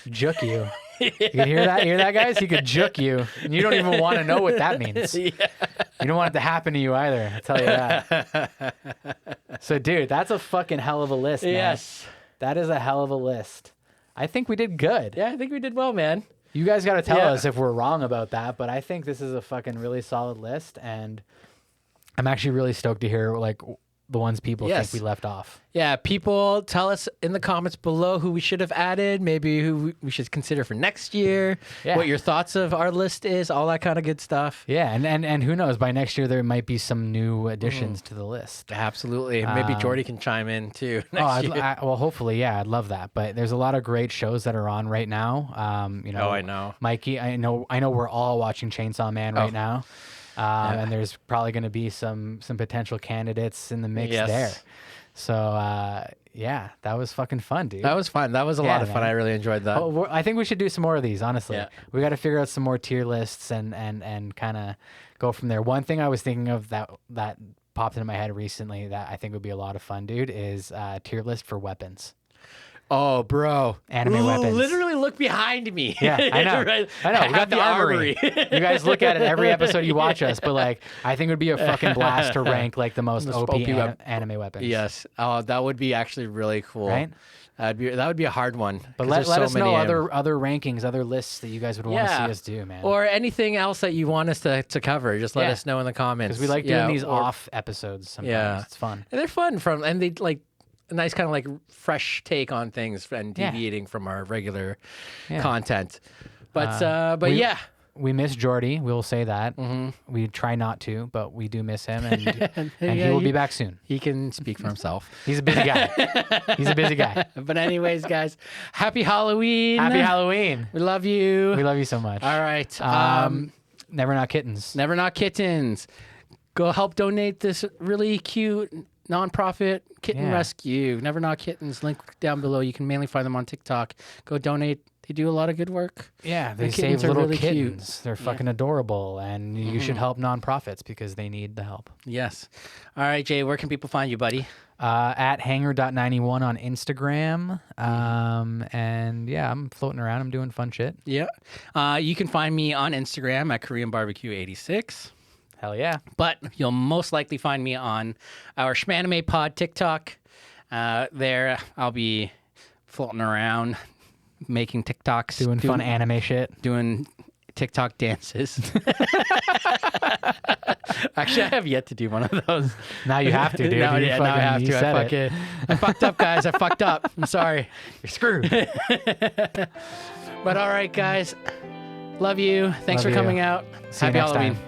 Juke you. You can hear that? Hear that, guys? He could juke you. And you don't even want to know what that means. Yeah. You don't want it to happen to you either. I'll tell you that. So, dude, that's a fucking hell of a list, man. Yes. That is a hell of a list. I think we did good. Yeah, I think we did well, man. You guys got to tell Yeah. us if we're wrong about that, but I think this is a fucking really solid list, and I'm actually really stoked to hear, like, the ones people Yes. think we left off. Yeah, people tell us in the comments below who we should have added, maybe who we should consider for next year, what your thoughts of our list is, all that kind of good stuff. Yeah, and who knows, by next year there might be some new additions to the list. Absolutely. Maybe Jordy can chime in too next year. Well, hopefully, yeah, I'd love that. But there's a lot of great shows that are on right now. You know, I know. Mikey, I know we're all watching Chainsaw Man right now. And there's probably going to be some potential candidates in the mix there. So, yeah, that was fucking fun, dude. That was fun. That was a lot of fun. man. I really enjoyed that. Oh, I think we should do some more of these, honestly. Yeah. We got to figure out some more tier lists and kind of go from there. One thing I was thinking of that popped into my head recently that I think would be a lot of fun, dude, is tier list for weapons. Oh, bro. Anime weapons. Literally look behind me. Yeah, I know. Right. I know. We got the armory. You guys look at it every episode you watch us, but like, I think it would be a fucking blast to rank like the most OP anime weapons. Yes. Oh, that would be actually really cool. Right? That would be a hard one. But let us know other rankings, other lists that you guys would want to see us do, man. Or anything else that you want us to cover. Just let us know in the comments. Because we like doing these off episodes sometimes. Yeah. It's fun. And they're fun and they like a nice kind of like fresh take on things and deviating from our regular content. But yeah. We miss Jordy. We'll say that. We try not to, but we do miss him, and he will be back soon. He can speak for himself. He's a busy guy. But anyways, guys, happy Halloween. Happy Halloween. We love you. We love you so much. All right. Never Not Kittens. Never Not Kittens. Go help donate this really cute nonprofit kitten rescue. Never Not Kittens. Link down below. You can mainly find them on TikTok. Go donate. They do a lot of good work. Yeah, they save little kittens. Cute. They're fucking adorable, and you should help nonprofits because they need the help. Yes. All right, Jay, where can people find you, buddy? At hanger.91 on Instagram. And yeah, I'm floating around. I'm doing fun shit. Yeah. You can find me on Instagram at Korean Barbecue 86. Hell yeah. But you'll most likely find me on our Shmanime Pod TikTok. There, I'll be floating around, making TikToks. Doing fun anime shit. Doing TikTok dances. Actually, I have yet to do one of those. Now you have to, dude. now, You now I have you to. said I fucked up, guys. I fucked up. I'm sorry. You're screwed. But all right, guys. Love you. Thanks Love for you. coming out. See you Happy next Halloween. time.